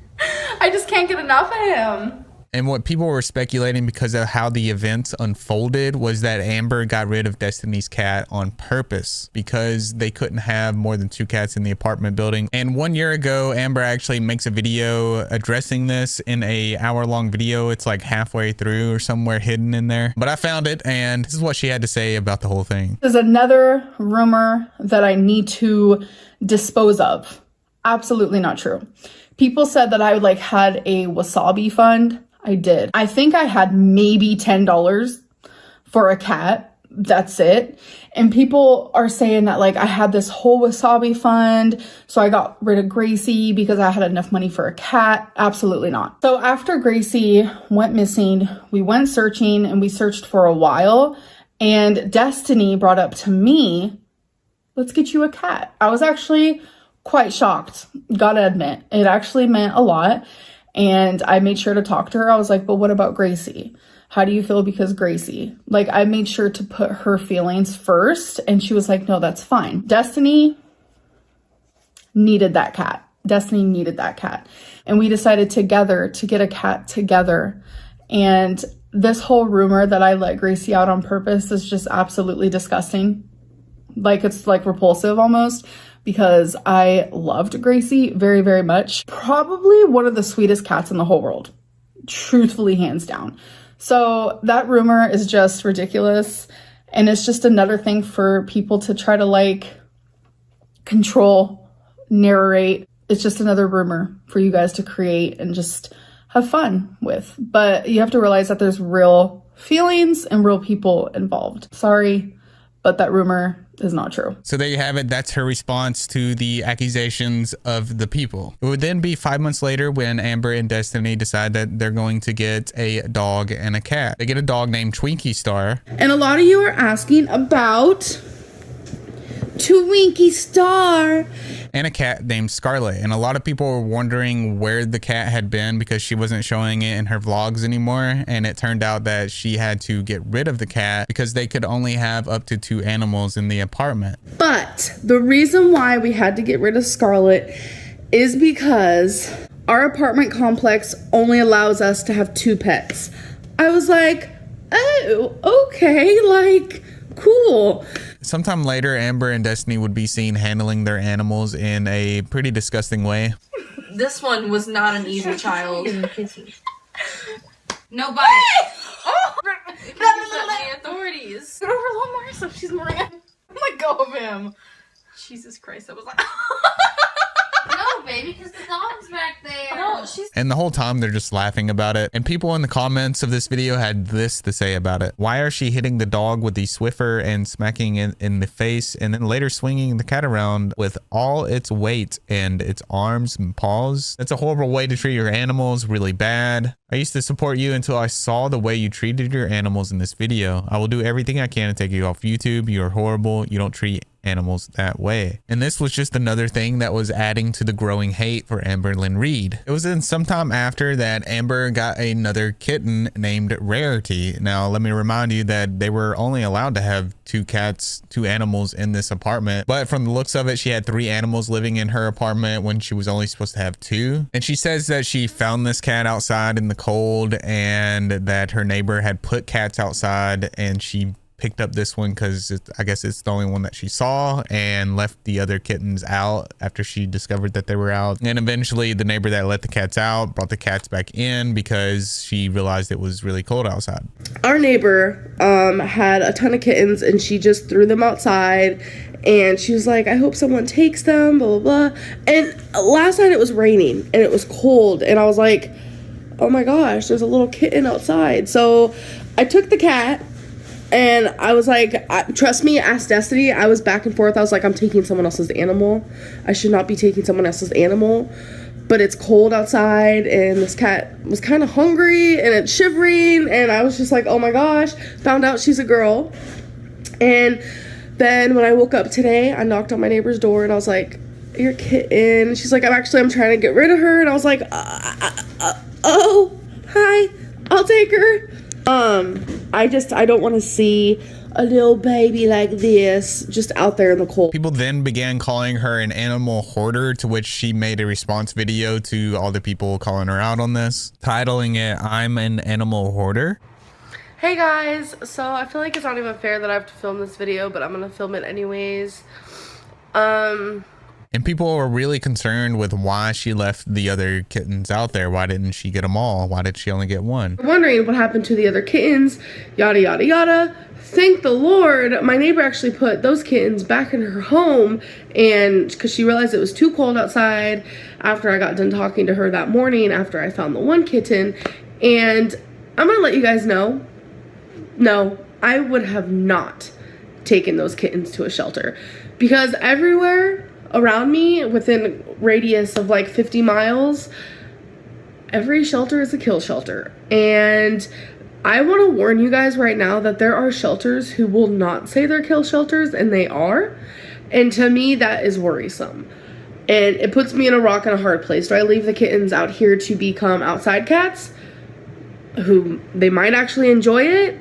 I just can't get enough of him. And what people were speculating because of how the events unfolded was that Amber got rid of Destiny's cat on purpose because they couldn't have more than 2 cats in the apartment building. And 1 year ago, Amber actually makes a video addressing this in a hour-long video. It's like halfway through or somewhere hidden in there. But I found it, and this is what she had to say about the whole thing. There's another rumor that I need to dispose of. Absolutely not true. People said that I like had a Wasabi fund. I did. I think I had maybe $10 for a cat. That's it. And people are saying that like I had this whole Wasabi fund, so I got rid of Gracie because I had enough money for a cat. Absolutely not. So after Gracie went missing, we went searching and we searched for a while, and Destiny brought up to me, let's get you a cat. I was actually quite shocked, gotta admit. It actually meant a lot. And I made sure to talk to her. I was like, but what about Gracie? How do you feel because Gracie? Like, I made sure to put her feelings first. And she was like, no, that's fine. Destiny needed that cat. Destiny needed that cat. And we decided together to get a cat together. And this whole rumor that I let Gracie out on purpose is just absolutely disgusting. Like, it's like repulsive almost. Because I loved Gracie very much. Probably one of the sweetest cats in the whole world. Truthfully, hands down. So that rumor is just ridiculous. And it's just another thing for people to try to like control, narrate. It's just another rumor for you guys to create and just have fun with. But you have to realize that there's real feelings and real people involved. Sorry, but that rumor is not true. So there you have it. That's her response to the accusations of the people. It would then be 5 months later when Amber and Destiny decide that they're going to get a dog and a cat. They get a dog named Twinkie Star. And a lot of you are asking about Twinkie Star. And a cat named Scarlet. And a lot of people were wondering where the cat had been because she wasn't showing it in her vlogs anymore. And it turned out that she had to get rid of the cat because they could only have up to 2 animals in the apartment. But the reason why we had to get rid of Scarlet is because our apartment complex only allows us to have 2 pets. I was like, oh, okay, like, cool. Sometime later, Amber and Destiny would be seen handling their animals in a pretty disgusting way. This one was not an easy child. No bite. Oh! The authorities. Get over little Marissa. She's moving. Let go of him. Jesus Christ, that was like... No, baby, because the dog's back there. Oh, And the whole time they're just laughing about it. And people in the comments of this video had this to say about it. Why are she hitting the dog with the Swiffer and smacking it in the face and then later swinging the cat around with all its weight and its arms and paws? That's a horrible way to treat your animals, really bad. I used to support you until I saw the way you treated your animals in this video. I will do everything I can to take you off YouTube. You're horrible. You don't treat animals that way. And this was just another thing that was adding to the growing hate for Amberlynn Reid. It was then sometime after that Amber got another kitten named Rarity. Now let me remind you that they were only allowed to have 2 cats, 2 animals in this apartment, but from the looks of it she had 3 animals living in her apartment when she was only supposed to have 2. And she says that she found this cat outside in the cold and that her neighbor had put cats outside and she picked up this one because I guess it's the only one that she saw and left the other kittens out after she discovered that they were out. And eventually the neighbor that let the cats out brought the cats back in because she realized it was really cold outside. Our neighbor had a ton of kittens and she just threw them outside and she was like, I hope someone takes them, blah, blah, blah. And last night it was raining and it was cold and I was like, oh my gosh, there's a little kitten outside. So I took the cat and I was like, trust me, ask Destiny. I was back and forth. I was like, I'm taking someone else's animal. I should not be taking someone else's animal. But it's cold outside and this cat was kind of hungry and it's shivering. And I was just like, oh my gosh. Found out she's a girl. And then when I woke up today, I knocked on my neighbor's door and I was like, your kitten. She's like, I'm trying to get rid of her. And I was like, oh, hi, I'll take her. I don't want to see a little baby like this just out there in the cold. People then began calling her an animal hoarder, to which she made a response video to all the people calling her out on this, titling it, I'm an animal hoarder. Hey guys, so I feel like it's not even fair that I have to film this video, but I'm gonna film it anyways. And people were really concerned with why she left the other kittens out there. Why didn't she get them all? Why did she only get one? Wondering what happened to the other kittens, yada yada yada. Thank the Lord, my neighbor actually put those kittens back in her home, and because she realized it was too cold outside after I got done talking to her that morning after I found the one kitten. And I'm gonna let you guys know, no, I would have not taken those kittens to a shelter, because everywhere around me within radius of like 50 miles, every shelter is a kill shelter. And I want to warn you guys right now that there are shelters who will not say they're kill shelters, and they are. And to me, that is worrisome. And it puts me in a rock and a hard place. Do I leave the kittens out here to become outside cats who they might actually enjoy it?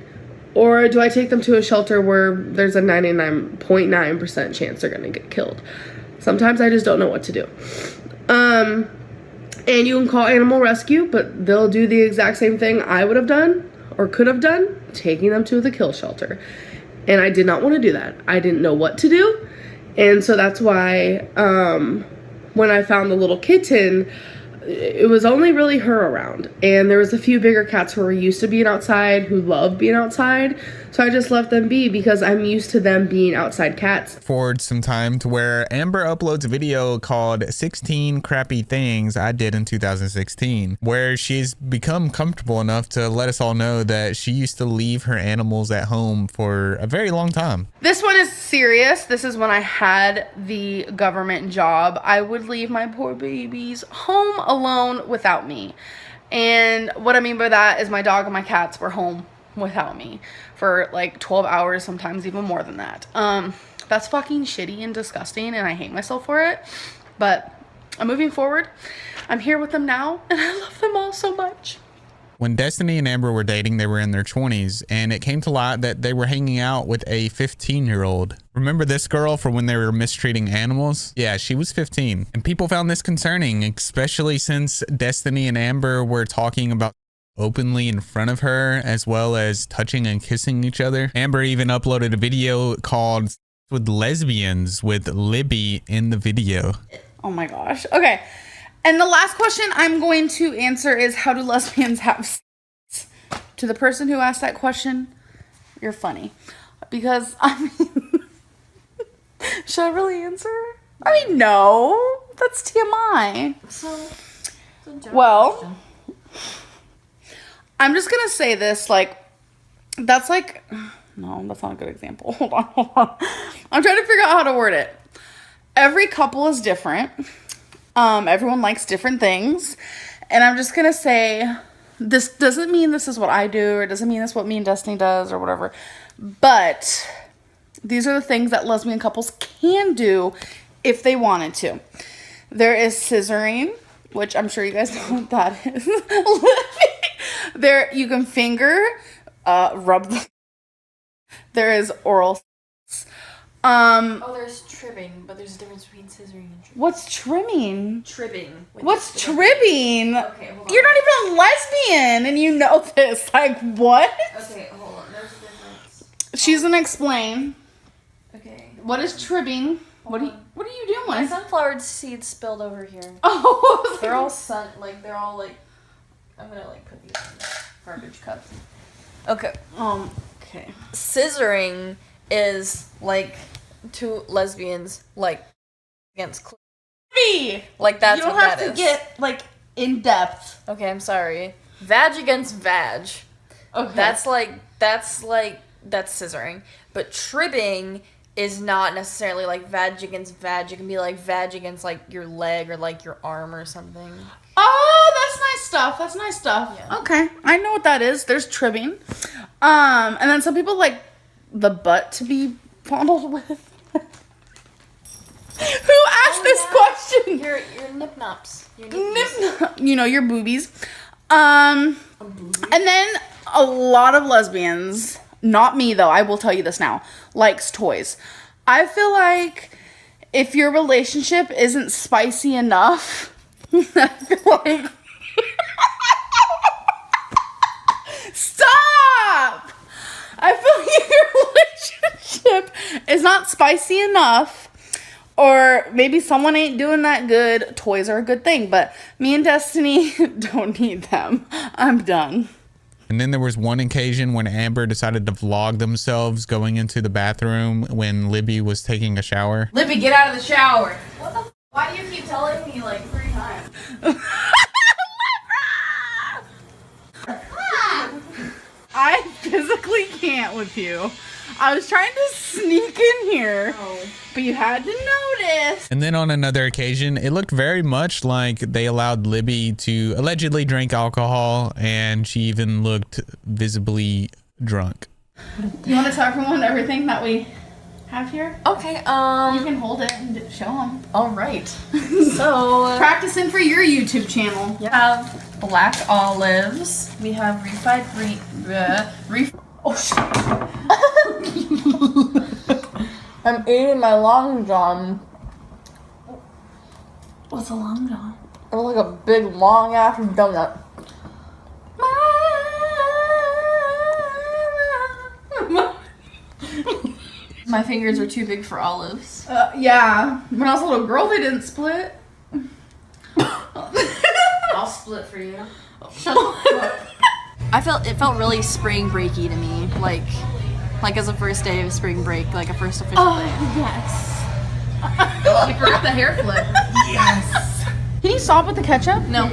Or do I take them to a shelter where there's a 99.9% chance they're going to get killed? Sometimes I just don't know what to do. And you can call animal rescue, but they'll do the exact same thing I would have done or could have done, taking them to the kill shelter. And I did not want to do that. I didn't know what to do. And so that's why when I found the little kitten, it was only really her around, and there was a few bigger cats who were used to being outside, who love being outside, so I just let them be because I'm used to them being outside cats. Forward some time to where Amber uploads a video called 16 Crappy Things I Did in 2016, where she's become comfortable enough to let us all know that she used to leave her animals at home for a very long time. This one is serious. This is when I had the government job. I would leave my poor babies home alone without me. And what I mean by that is my dog and my cats were home without me for like 12 hours, sometimes even more than that. That's fucking shitty and disgusting, and I hate myself for it. But I'm moving forward. I'm here with them now, and I love them all so much. When Destiny and Amber were dating, they were in their 20s, and it came to light that they were hanging out with a 15-year-old. Remember this girl from when they were mistreating animals? Yeah, she was 15. And people found this concerning, especially since Destiny and Amber were talking about openly in front of her, as well as touching and kissing each other. Amber even uploaded a video called with lesbians with Libby in the video. Oh my gosh. Okay. And the last question I'm going to answer is, how do lesbians have sex? To the person who asked that question, you're funny. Because, I mean, should I really answer? I mean, no. That's TMI. Well, I'm just going to say this, like, that's like, no, that's not a good example. Hold on. I'm trying to figure out how to word it. Every couple is different. Everyone likes different things. And I'm just going to say, this doesn't mean this is what I do, or it doesn't mean this is what me and Destiny does, or whatever. But these are the things that lesbian couples can do if they wanted to. There is scissoring, which I'm sure you guys know what that is. There, you can finger, rub the... There is oral sex. There's trimming, but there's a difference between scissoring and trimming. What's trimming? Trimming. What's trimming? Okay, hold on. You're not even a lesbian, and you know this. Like, what? Okay, hold on. There's a difference. She's gonna explain. Okay. What is trimming? What are you doing? My sunflower seeds spilled over here. Oh, they're all they're all like, I'm gonna like put these in garbage cups. Okay. Okay. Scissoring is like two lesbians like against me. Like that's you don't what have that to is. get like in depth. Okay, I'm sorry. Vag against vag. Okay. That's scissoring. But tribbing is not necessarily like vag against vag. It can be like vag against like your leg or like your arm or something. Oh, that's nice stuff. Yeah. Okay, I know what that is. There's trimming. And then some people like the butt to be fondled with. Who asked this question? Your nip nops. You know, your boobies. And then a lot of lesbians, not me though, I will tell you this now, likes toys. I feel like if your relationship isn't spicy enough, I feel like... Stop! I feel like if your relationship is not spicy enough, or maybe someone ain't doing that good, toys are a good thing. But me and Destiny don't need them. I'm done. And then there was one occasion when Amber decided to vlog themselves going into the bathroom when Libby was taking a shower. Libby, get out of the shower. What the why do you keep telling me like 3 times? I physically can't with you. I was trying to sneak in here, but you had to notice. And then on another occasion, it looked very much like they allowed Libby to allegedly drink alcohol, and she even looked visibly drunk. You want to tell everyone everything that we have here? Okay, You can hold it and show them. all right. So, Practicing for your YouTube channel. you have black olives. We have refried oh shit. I'm eating my Long John. What's a long john? It's like a big long ass donut. My fingers are too big for olives. Yeah. When I was a little girl, they didn't split. split for you. Shut up. It felt really spring breaky to me, like as a first day of spring break, like a first official day. Yes. You forgot the hair flip. Yes. Can you stop with the ketchup? No.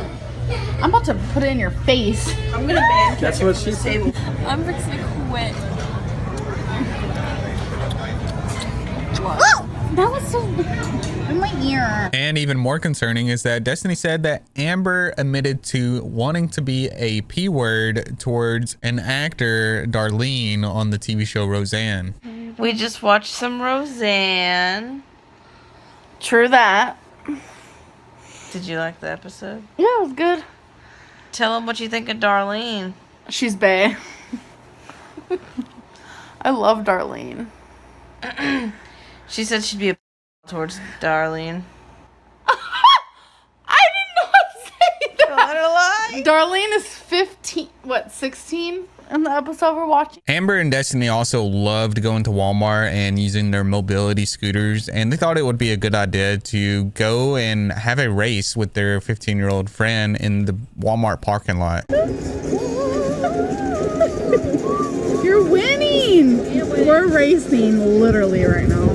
I'm about to put it in your face. I'm gonna ban ketchup. That's what she said. I'm fixing to quit. That was so in my ear. And even more concerning is that Destiny said that Amber admitted to wanting to be a P word towards an actor, Darlene, on the TV show Roseanne. We just watched some Roseanne. True that. Did you like the episode? Yeah, it was good. Tell them what you think of Darlene. She's bae. I love Darlene. She said she'd be a towards Darlene. I did not say that. Not a lie. Darlene is 15, 16 in the episode we're watching. Amber and Destiny also loved going to Walmart and using their mobility scooters, and they thought it would be a good idea to go and have a race with their 15-year-old friend in the Walmart parking lot. You're winning. We're racing literally right now.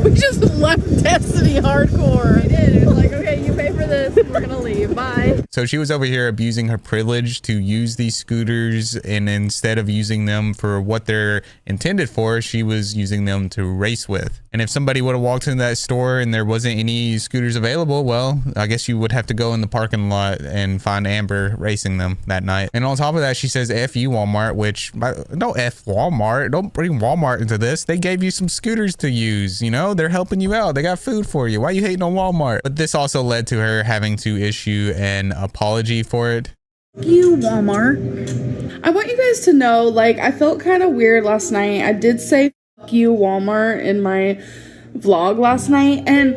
We just left Destiny hardcore. We did. It was like, okay, you pay for this. We're gonna leave. Bye. So she was over here abusing her privilege to use these scooters, and instead of using them for what they're intended for, she was using them to race with. And if somebody would have walked into that store and there wasn't any scooters available, well, I guess you would have to go in the parking lot and find Amber racing them that night. And on top of that, she says F you Walmart, which don't F Walmart. Don't bring Walmart into this. They gave you some scooters to use, you know, they're helping you out. They got food for you. Why are you hating on Walmart? But this also led to her having to issue an apology for it. You Walmart. I want you guys to know, like, I felt kind of weird last night. I did say fuck you Walmart in my vlog last night, and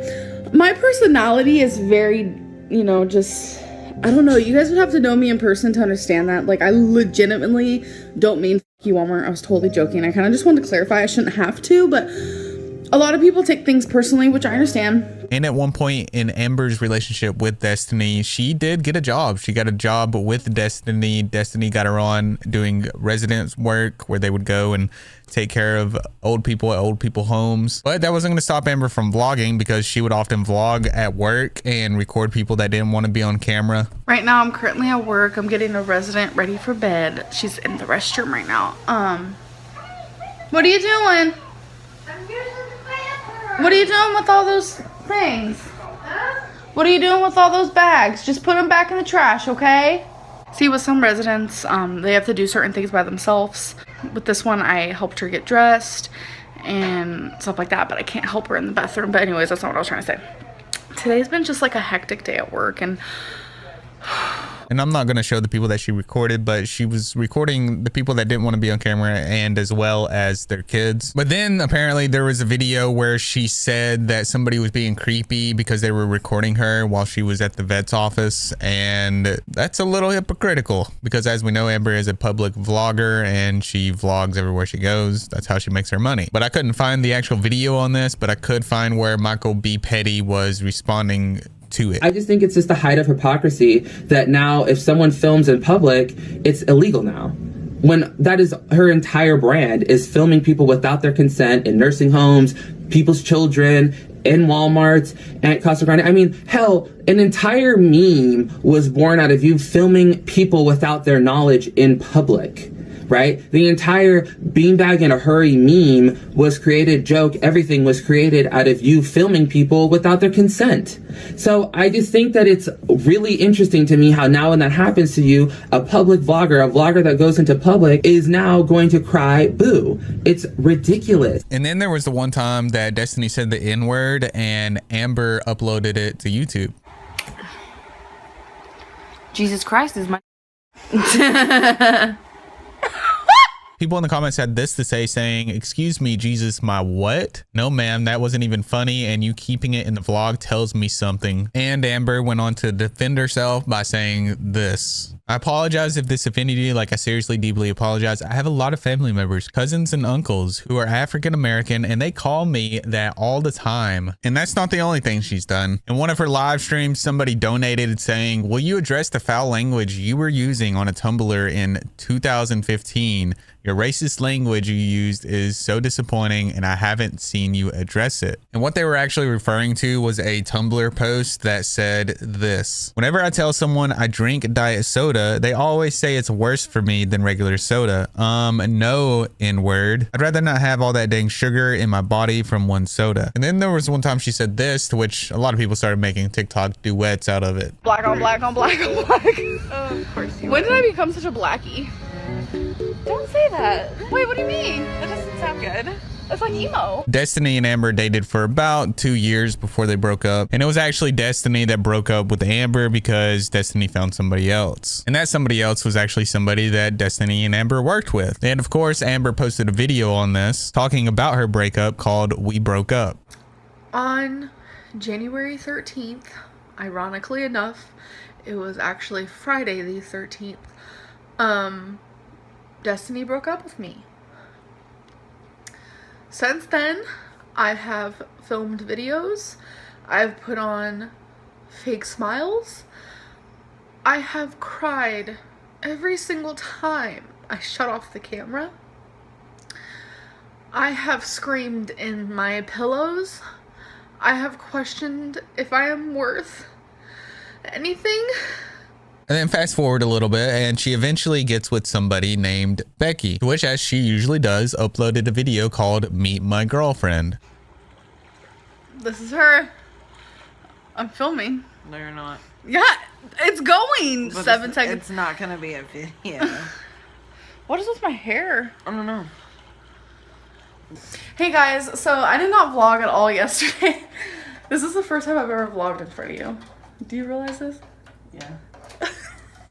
my personality is very, you know, just, I don't know, you guys would have to know me in person to understand that. Like, I legitimately don't mean fuck you Walmart. I was totally joking. I kind of just wanted to clarify. I shouldn't have to, but a lot of people take things personally, which I understand. And at one point in Amber's relationship with Destiny, she did get a job. She got a job with Destiny. Destiny got her on doing residence work where they would go and take care of old people at old people homes. But that wasn't going to stop Amber from vlogging, because she would often vlog at work and record people that didn't want to be on camera. Right now, I'm currently at work. I'm getting a resident ready for bed. She's in the restroom right now. What are you doing? What are you doing with all those things? What are you doing with all those bags? Just put them back in the trash, okay? See, with some residents, they have to do certain things by themselves. With this one, I helped her get dressed and stuff like that, but I can't help her in the bathroom. But anyways, that's not what I was trying to say. Today's been just like a hectic day at work, and I'm not going to show the people that she recorded, but she was recording the people that didn't want to be on camera, and as well as their kids. But then apparently there was a video where she said that somebody was being creepy because they were recording her while she was at the vet's office. And that's a little hypocritical, because as we know, Amber is a public vlogger and she vlogs everywhere she goes. That's how she makes her money. But I couldn't find the actual video on this, but I could find where Michael B. Petty was responding to it. I just think it's just the height of hypocrisy that now if someone films in public, it's illegal now. When that is her entire brand, is filming people without their consent in nursing homes, people's children, in Walmarts, and Casa Grande. I mean, hell, an entire meme was born out of you filming people without their knowledge in public. Right? The entire beanbag in a hurry meme was created, joke, everything was created out of you filming people without their consent. So I just think that it's really interesting to me how now when that happens to you, a public vlogger, a vlogger that goes into public, is now going to cry boo. It's ridiculous. And then there was the one time that Destiny said the N-word and Amber uploaded it to YouTube. Jesus Christ is my People in the comments had this to say, saying, "Excuse me, Jesus, my what? No, ma'am, that wasn't even funny, and you keeping it in the vlog tells me something." And Amber went on to defend herself by saying this. I apologize if this offended you. Like, I seriously deeply apologize. I have a lot of family members, cousins and uncles who are African American, and they call me that all the time. And that's not the only thing she's done. In one of her live streams, somebody donated saying, will you address the foul language you were using on a Tumblr in 2015? Your racist language you used is so disappointing, and I haven't seen you address it. And what they were actually referring to was a Tumblr post that said this: whenever I tell someone I drink diet soda, they always say it's worse for me than regular soda. No, N-word. I'd rather not have all that dang sugar in my body from one soda. And then there was one time she said this, to which a lot of people started making TikTok duets out of it. Black on black on black on black. Oh, of course you. When did I become such a blackie? Don't say that. Wait, what do you mean? That doesn't sound good. That's like emo. Destiny and Amber dated for about 2 years before they broke up. And it was actually Destiny that broke up with Amber because Destiny found somebody else. And that somebody else was actually somebody that Destiny and Amber worked with. And of course, Amber posted a video on this talking about her breakup called We Broke Up. On January 13th, ironically enough, it was actually Friday the 13th. Destiny broke up with me. Since then, I have filmed videos. I've put on fake smiles. I have cried every single time I shut off the camera. I have screamed in my pillows. I have questioned if I am worth anything. And then fast forward a little bit, and she eventually gets with somebody named Becky, which, as she usually does, uploaded a video called Meet My Girlfriend. This is her. I'm filming. No, you're not. Yeah, it's going. But 7 seconds. It's not gonna be a video. What is with my hair? I don't know. Hey guys, so I did not vlog at all yesterday. This is the first time I've ever vlogged in front of you. Do you realize this? Yeah.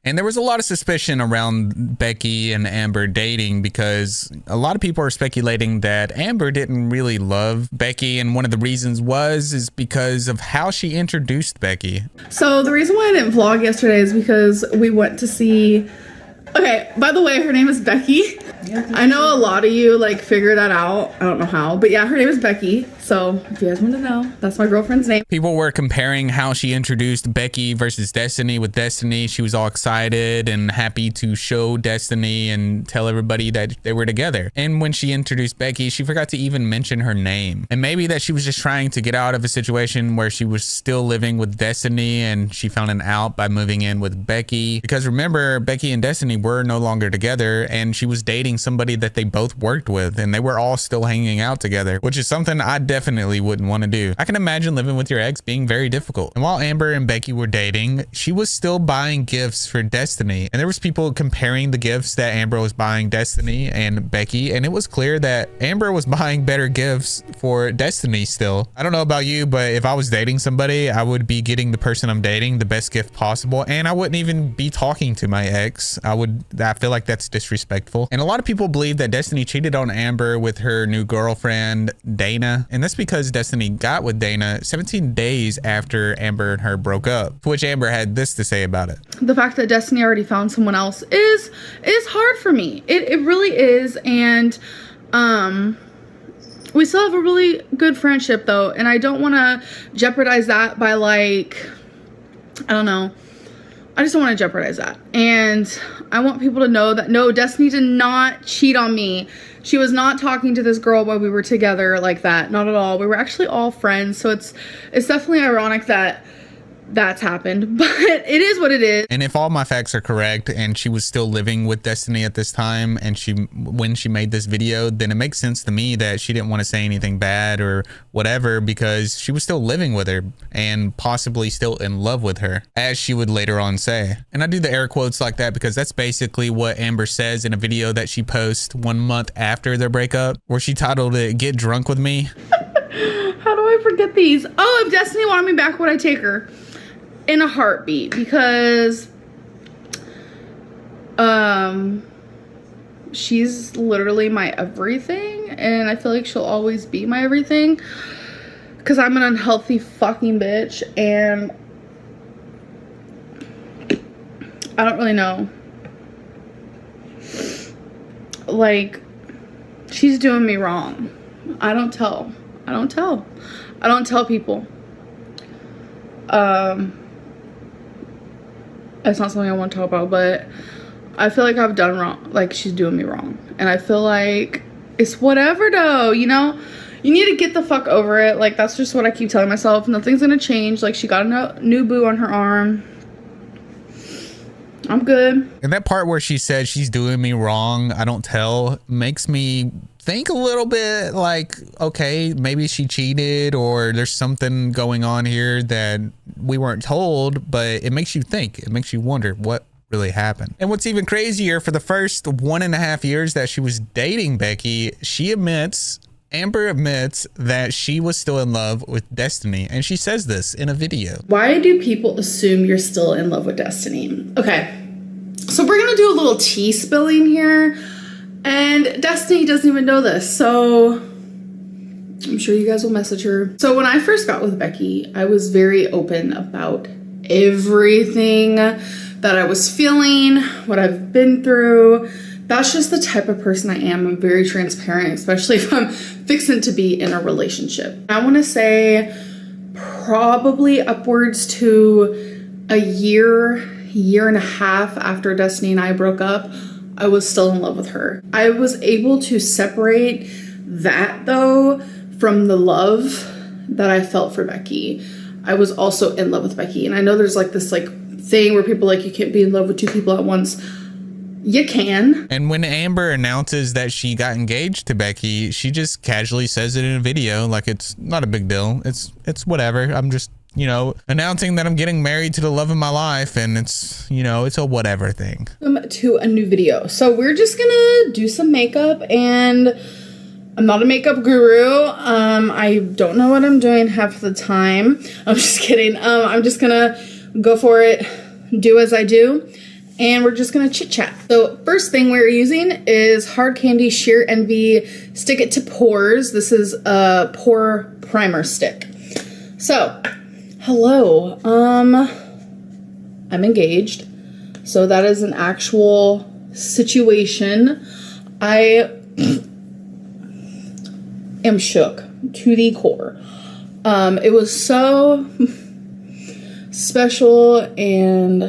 And there was a lot of suspicion around Becky and Amber dating because a lot of people are speculating that Amber didn't really love Becky. And one of the reasons is because of how she introduced Becky. So the reason why I didn't vlog yesterday is because we went to see... Okay, by the way, her name is Becky. I know a lot of you like figure that out. I don't know how, but yeah, her name is Becky. So if you guys want to know, that's my girlfriend's name. People were comparing how she introduced Becky versus Destiny. With Destiny, she was all excited and happy to show Destiny and tell everybody that they were together. And when she introduced Becky, she forgot to even mention her name. And maybe that she was just trying to get out of a situation where she was still living with Destiny and she found an out by moving in with Becky. Because remember, Becky and Destiny were no longer together, and she was dating somebody that they both worked with, and they were all still hanging out together, which is something I definitely wouldn't want to do. I can imagine living with your ex being very difficult. And while Amber and Becky were dating, she was still buying gifts for Destiny, and there was people comparing the gifts that Amber was buying Destiny and Becky, and it was clear that Amber was buying better gifts for Destiny still. I don't know about you, but if I was dating somebody, I would be getting the person I'm dating the best gift possible, and I wouldn't even be talking to my ex. I feel like that's disrespectful. And a lot of people believe that Destiny cheated on Amber with her new girlfriend, Dana. And that's because Destiny got with Dana 17 days after Amber and her broke up, to which Amber had this to say about it. The fact that Destiny already found someone else is hard for me. It really is. And we still have a really good friendship though. And I don't want to jeopardize that by like, I don't know. I just don't want to jeopardize that. And I want people to know that no, Destiny did not cheat on me. She was not talking to this girl while we were together like that. Not at all. We were actually all friends. So it's definitely ironic that that's happened, but it is what it is. And if all my facts are correct and she was still living with Destiny at this time and when she made this video, then it makes sense to me that she didn't want to say anything bad or whatever because she was still living with her and possibly still in love with her, as she would later on say. And I do the air quotes like that because that's basically what Amber says in a video that she posts 1 month after their breakup, where she titled it "Get Drunk With Me." How do I forget these? Oh, if Destiny wanted me back, would I take her? In a heartbeat, because she's literally my everything, and I feel like she'll always be my everything because I'm an unhealthy fucking bitch, and I don't really know. Like, she's doing me wrong. I don't tell people. It's not something I want to talk about, but I feel like I've done wrong. Like, she's doing me wrong. And I feel like it's whatever though, you know? You need to get the fuck over it. Like, that's just what I keep telling myself. Nothing's gonna change. Like, she got a new boo on her arm. I'm good. And that part where she said she's doing me wrong, I don't tell, makes me think a little bit like, okay, maybe she cheated or there's something going on here that we weren't told, but it makes you think. It makes you wonder what really happened. And what's even crazier, for the first 1.5 years that she was dating Becky, Amber admits that she was still in love with Destiny, and she says this in a video. Why do people assume you're still in love with Destiny? Okay, so we're gonna do a little tea spilling here, and Destiny doesn't even know this, so I'm sure you guys will message her. So when I first got with Becky, I was very open about everything that I was feeling, what I've been through. That's just the type of person I am. I'm very transparent, especially if I'm fixing to be in a relationship. I want to say probably upwards to a year and a half after Destiny and I broke up, I was still in love with her. I was able to separate that though from the love that I felt for Becky. I was also in love with Becky. And I know there's like this like thing where people like, you can't be in love with two people at once. You can. And when Amber announces that she got engaged to Becky, she just casually says it in a video like it's not a big deal. It's whatever. I'm just, you know, announcing that I'm getting married to the love of my life, and it's, you know, it's a whatever thing. To a new video. So we're just gonna do some makeup, and I'm not a makeup guru. I don't know what I'm doing half the time. I'm just kidding. I'm just gonna go for it, do as I do. And we're just gonna chit chat. So first thing we're using is Hard Candy Sheer Envy Stick It to Pores. This is a pore primer stick. So, hello, I'm engaged. So that is an actual situation. I am shook to the core. It was so special, and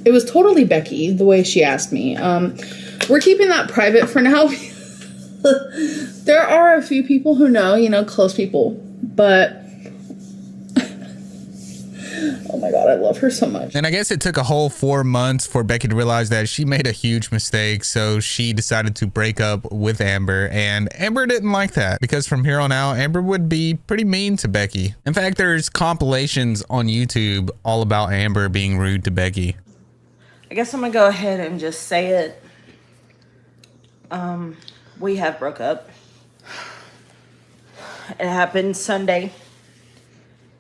it was totally Becky, the way she asked me. We're keeping that private for now. There are a few people who know, you know, close people, but oh my God, I love her so much. And I guess it took a whole 4 months for Becky to realize that she made a huge mistake. So she decided to break up with Amber, and Amber didn't like that, because from here on out, Amber would be pretty mean to Becky. In fact, there's compilations on YouTube all about Amber being rude to Becky. I guess I'm gonna go ahead and just say it. We have broke up. It happened Sunday.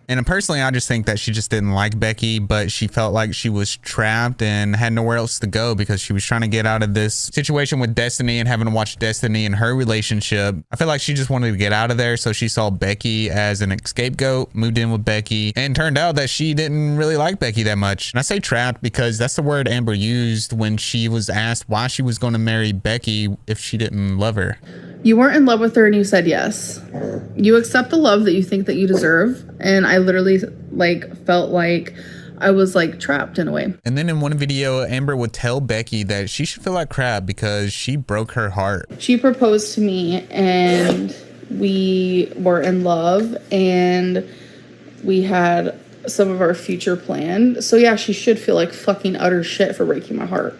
And personally, I just think that she just didn't like Becky, but she felt like she was trapped and had nowhere else to go because she was trying to get out of this situation with Destiny and having to watch Destiny and her relationship. I feel like she just wanted to get out of there, so she saw Becky as an scapegoat, moved in with Becky, and turned out that she didn't really like Becky that much. And I say trapped because that's the word Amber used when she was asked why she was going to marry Becky if she didn't love her. You weren't in love with her and you said yes. You accept the love that you think that you deserve. And I literally like felt like I was like trapped in a way. And then in one video, Amber would tell Becky that she should feel like crap because she broke her heart. She proposed to me and we were in love and we had some of our future planned. So yeah, she should feel like fucking utter shit for breaking my heart.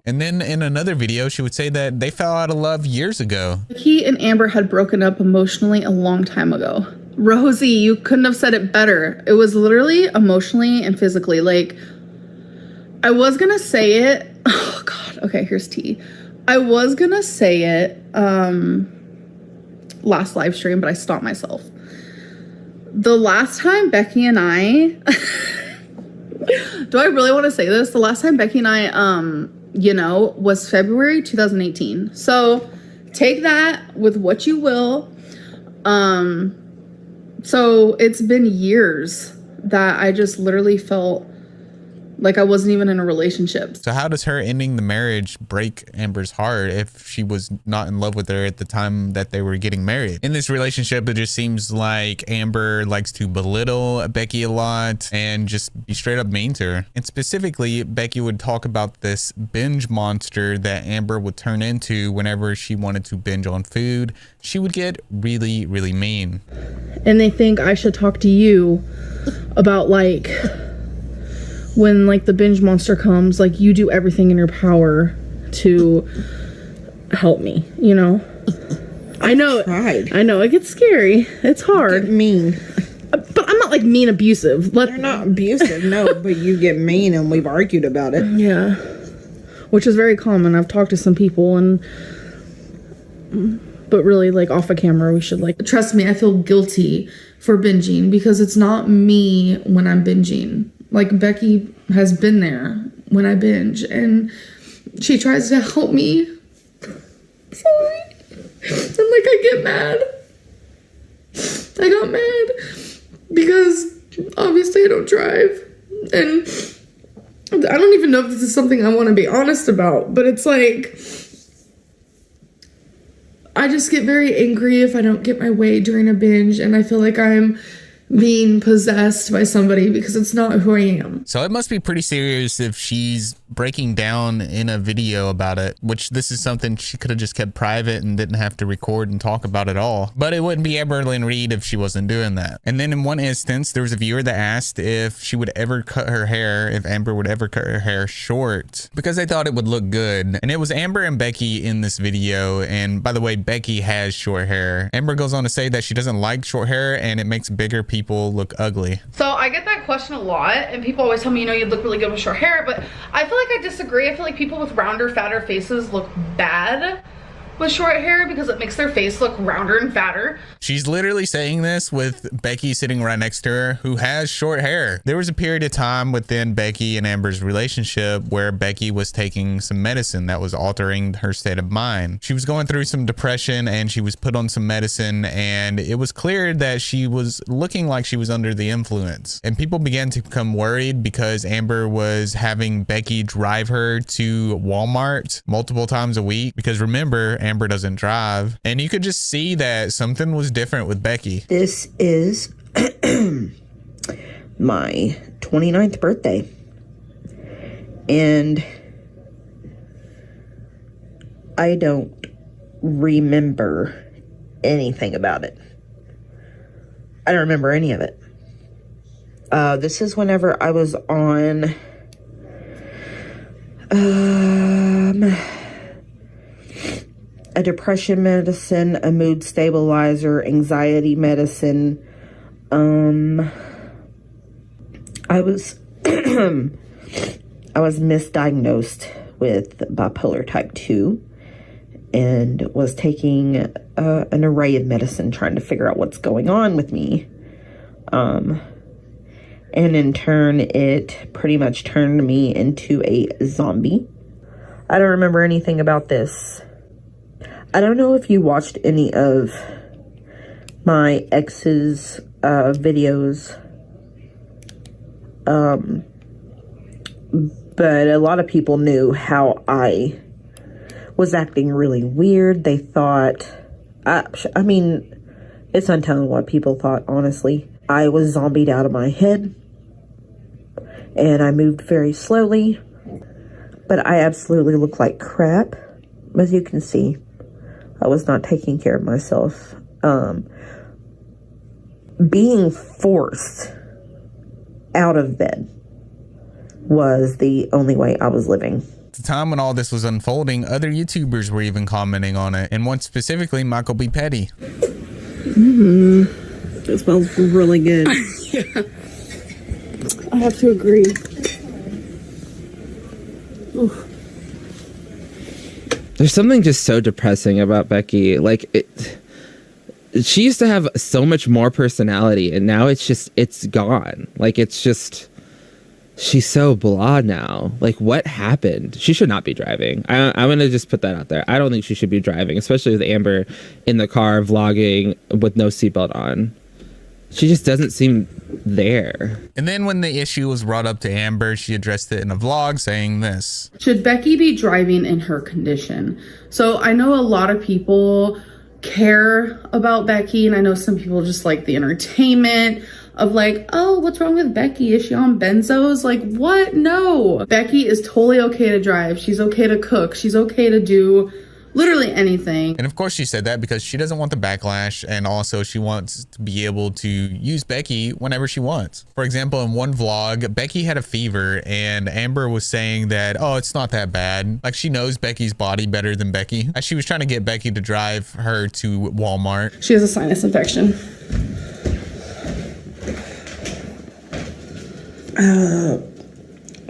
And then in another video, she would say that they fell out of love years ago. He and Amber had broken up emotionally a long time ago. Rosie, you couldn't have said it better. It was literally emotionally and physically. Like, I was gonna say it. Oh God. Okay, here's tea. I was gonna say it last live stream, but I stopped myself. The last time Becky and I do I really want to say this? The last time Becky and I you know, was February 2018. So take that with what you will. So it's been years that I just literally felt Like, I wasn't even in a relationship. So how does her ending the marriage break Amber's heart if she was not in love with her at the time that they were getting married? In this relationship, it just seems like Amber likes to belittle Becky a lot and just be straight up mean to her. And specifically, Becky would talk about this binge monster that Amber would turn into whenever she wanted to binge on food. She would get really, really mean. And they think I should talk to you about, like, when, like, the binge monster comes, like, you do everything in your power to help me, you know? I know it gets scary. It's hard. Mean. But I'm not, like, mean abusive. You're not abusive, no, but you get mean, and we've argued about it. Yeah. Which is very common. I've talked to some people, but really, like, off of camera, we should, like, trust me, I feel guilty for binging because it's not me when I'm binging. Like, Becky has been there when I binge, and she tries to help me. Sorry. And, like, I get mad. I got mad because, obviously, I don't drive. And I don't even know if this is something I want to be honest about, but it's like, I just get very angry if I don't get my way during a binge, and I feel like I'm being possessed by somebody because it's not who I am. So it must be pretty serious if she's breaking down in a video about it, which this is something she could have just kept private and didn't have to record and talk about at all. But it wouldn't be Amberlynn Reid if she wasn't doing that. And then in one instance, there was a viewer that asked if she would ever cut her hair, if Amber would ever cut her hair short, because they thought it would look good. And it was Amber and Becky in this video. And by the way, Becky has short hair. Amber goes on to say that she doesn't like short hair and it makes bigger people look ugly. So I get that question a lot, and people always tell me, you know, you'd look really good with short hair, but I feel like I disagree. I feel like people with rounder, fatter faces look bad with short hair because it makes their face look rounder and fatter. She's literally saying this with Becky sitting right next to her, who has short hair. There was a period of time within Becky and Amber's relationship where Becky was taking some medicine that was altering her state of mind. She was going through some depression and she was put on some medicine, and it was clear that she was looking like she was under the influence. And people began to become worried because Amber was having Becky drive her to Walmart multiple times a week, because remember, Amber doesn't drive, and you could just see that something was different with Becky. This is my 29th birthday, and I don't remember anything about it. I don't remember any of it. This is whenever I was on a depression medicine, a mood stabilizer, anxiety medicine. I was misdiagnosed with bipolar type 2 and was taking an array of medicine trying to figure out what's going on with me. And in turn, it pretty much turned me into a zombie. I don't remember anything about this. I don't know if you watched any of my ex's videos, but a lot of people knew how I was acting really weird. They thought, I mean, it's untelling what people thought, honestly. I was zombied out of my head, and I moved very slowly, but I absolutely look like crap, as you can see. I was not taking care of myself. Being forced out of bed was the only way I was living. At the time when all this was unfolding, other YouTubers were even commenting on it, and one specifically, Michael B. Petty. It smells really good. Yeah. I have to agree. Oof. There's something just so depressing about Becky. Like, she used to have so much more personality, and now it's gone. Like, it's just, she's so blah now. Like, what happened? She should not be driving. I'm going to just put that out there. I don't think she should be driving, especially with Amber in the car vlogging with no seatbelt on. she just doesn't seem there. And then when the issue was brought up to Amber, she addressed it in a vlog saying this. Should Becky be driving in her condition? So I know a lot of people care about Becky, and I know some people just like the entertainment of like, oh, what's wrong with Becky? Is she on benzos? Like, what? No. Becky is totally okay to drive. She's okay to cook. She's okay to do literally anything. And of course she said that because she doesn't want the backlash, and also she wants to be able to use Becky whenever she wants. For example, in one vlog, Becky had a fever and Amber was saying that, oh, it's not that bad. Like, she knows Becky's body better than Becky. As she was trying to get Becky to drive her to Walmart. She has a sinus infection.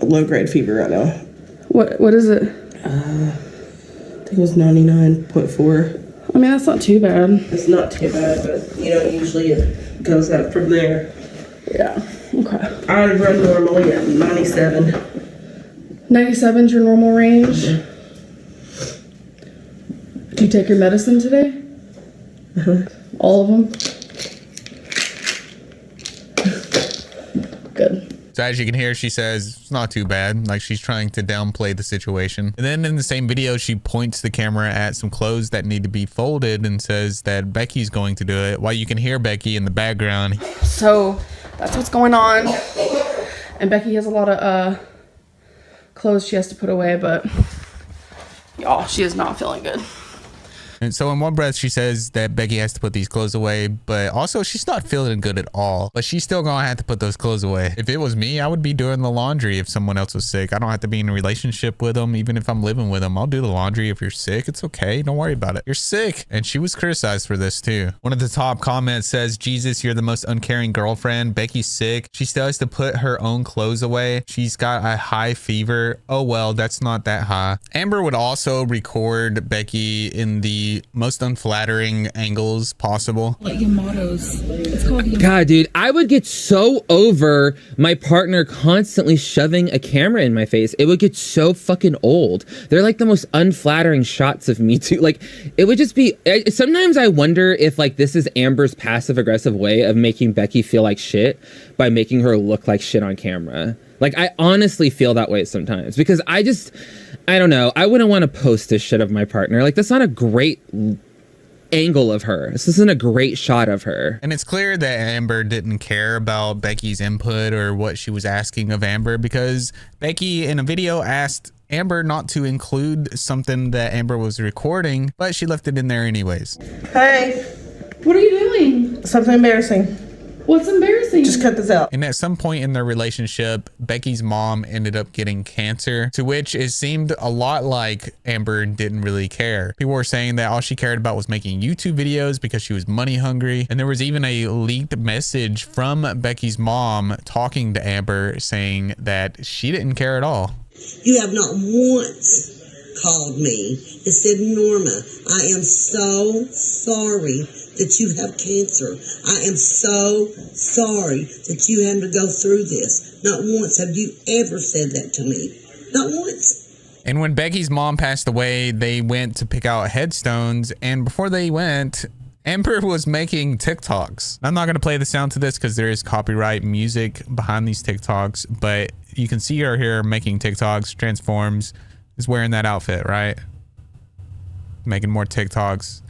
Low-grade fever right now. What is it? I think it was 99.4. I mean, that's not too bad. It's not too bad, but you know, usually it goes up from there. Yeah. Okay. I run normally at 97. 97's your normal range? Mm-hmm. Do you take your medicine today? All of them? Good. So as you can hear, she says it's not too bad. Like, she's trying to downplay the situation. And then in the same video, she points the camera at some clothes that need to be folded and says that Becky's going to do it, while you can hear Becky in the background. So that's what's going on. And Becky has a lot of clothes she has to put away, but y'all, she is not feeling good. And so in one breath, she says that Becky has to put these clothes away, but also she's not feeling good at all. But she's still gonna have to put those clothes away. If it was me, I would be doing the laundry if someone else was sick. I don't have to be in a relationship with them. Even if I'm living with them, I'll do the laundry. If you're sick, it's okay. Don't worry about it. You're sick. And she was criticized for this too. One of the top comments says, Jesus, you're the most uncaring girlfriend. Becky's sick. She still has to put her own clothes away. She's got a high fever. Oh, well, that's not that high. Amber would also record Becky in the most unflattering angles possible. Like your mottos. It's called your God, dude, I would get so over my partner constantly shoving a camera in my face. It would get so fucking old. They're like the most unflattering shots of me too. Like, it would just be, sometimes I wonder if like this is Amber's passive aggressive way of making Becky feel like shit by making her look like shit on camera. Like, I honestly feel that way sometimes because I don't know. I wouldn't want to post this shit of my partner. Like, that's not a great angle of her. This isn't a great shot of her. And it's clear that Amber didn't care about Becky's input or what she was asking of Amber, because Becky in a video asked Amber not to include something that Amber was recording, but she left it in there anyways. Hey. What are you doing? Something embarrassing. What's embarrassing? Just cut this out. And at some point in their relationship, Becky's mom ended up getting cancer, to which it seemed a lot like Amber didn't really care. People were saying that all she cared about was making YouTube videos because she was money hungry. And there was even a leaked message from Becky's mom talking to Amber saying that she didn't care at all. You have not once called me and said, Norma, I am so sorry that you have cancer. I am so sorry that you had to go through this. Not once have you ever said that to me. Not once. And when Becky's mom passed away, they went to pick out headstones, and before they went, Amber was making TikToks. I'm not going to play the sound to this because there is copyright music behind these TikToks, but you can see her here making TikToks. Transforms, is wearing that outfit, right? Making more TikToks.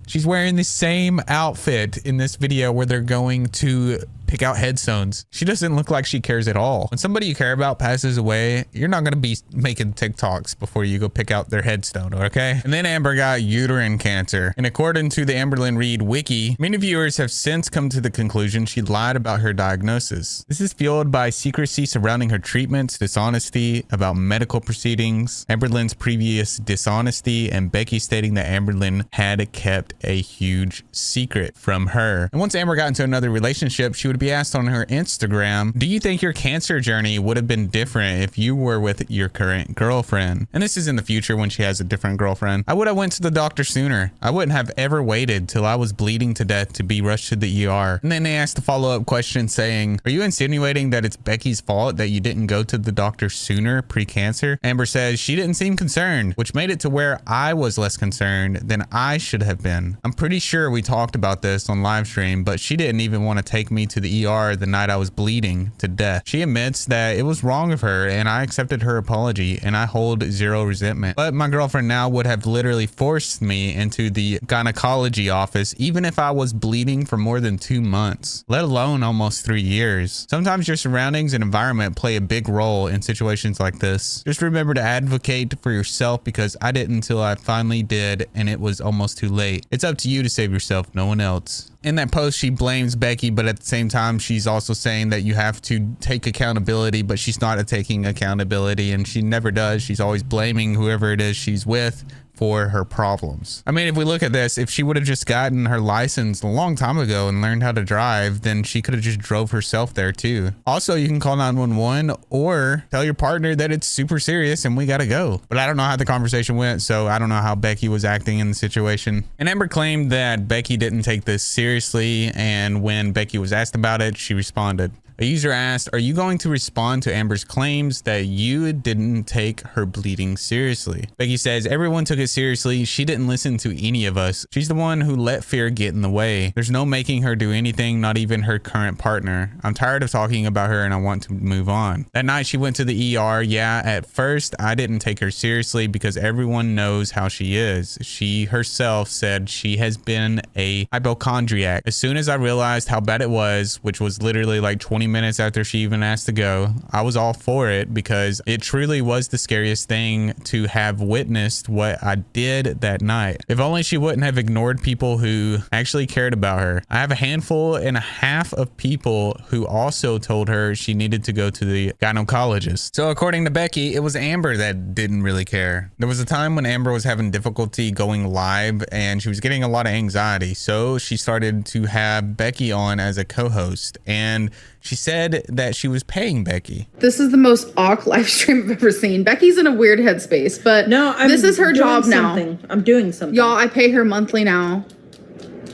She's wearing the same outfit in this video where they're going to pick out headstones. She doesn't look like she cares at all. When somebody you care about passes away, you're not going to be making TikToks before you go pick out their headstone, okay? And then Amber got uterine cancer. And according to the Amberlynn Reid wiki, many viewers have since come to the conclusion she lied about her diagnosis. This is fueled by secrecy surrounding her treatments, dishonesty about medical proceedings, Amberlynn's previous dishonesty, and Becky stating that Amberlynn had kept a huge secret from her. And once Amber got into another relationship, she would Libby asked on her Instagram, do you think your cancer journey would have been different if you were with your current girlfriend? And this is in the future when she has a different girlfriend. I would have went to the doctor sooner. I wouldn't have ever waited till I was bleeding to death to be rushed to the ER. And then they asked the follow-up question saying, are you insinuating that it's Becky's fault that you didn't go to the doctor sooner pre-cancer? Amber says she didn't seem concerned, which made it to where I was less concerned than I should have been. I'm pretty sure we talked about this on live stream, but she didn't even want to take me to the ER the night I was bleeding to death. She admits that it was wrong of her and I accepted her apology and I hold zero resentment. But my girlfriend now would have literally forced me into the gynecology office even if I was bleeding for more than 2 months, let alone almost 3 years. Sometimes your surroundings and environment play a big role in situations like this. Just remember to advocate for yourself, because I didn't until I finally did and it was almost too late. It's up to you to save yourself, no one else. In that post, she blames Becky, but at the same time, she's also saying that you have to take accountability, but she's not taking accountability, and she never does. She's always blaming whoever it is she's with for her problems. I mean, if we look at this, if she would have just gotten her license a long time ago and learned how to drive, then she could have just drove herself there too. Also, you can call 911 or tell your partner that it's super serious and we gotta go. But I don't know how the conversation went, so I don't know how Becky was acting in the situation. And Amber claimed that Becky didn't take this seriously, and when Becky was asked about it, she responded. A user asked, are you going to respond to Amber's claims that you didn't take her bleeding seriously? Becky says, everyone took it seriously. She didn't listen to any of us. She's the one who let fear get in the way. There's no making her do anything, not even her current partner. I'm tired of talking about her and I want to move on. That night she went to the ER. Yeah, at first I didn't take her seriously because everyone knows how she is. She herself said she has been a hypochondriac. As soon as I realized how bad it was, which was literally like 20 minutes after she even asked to go, I was all for it, because it truly was the scariest thing to have witnessed what I did that night. If only she wouldn't have ignored people who actually cared about her. I have a handful and a half of people who also told her she needed to go to the gynecologist. So according to Becky, it was Amber that didn't really care. There was a time when Amber was having difficulty going live and she was getting a lot of anxiety, so she started to have Becky on as a co-host, and she said that she was paying Becky. This is the most awkward live stream I've ever seen. Becky's in a weird headspace, but no, this is her job now. I'm doing something. Y'all, I pay her monthly now.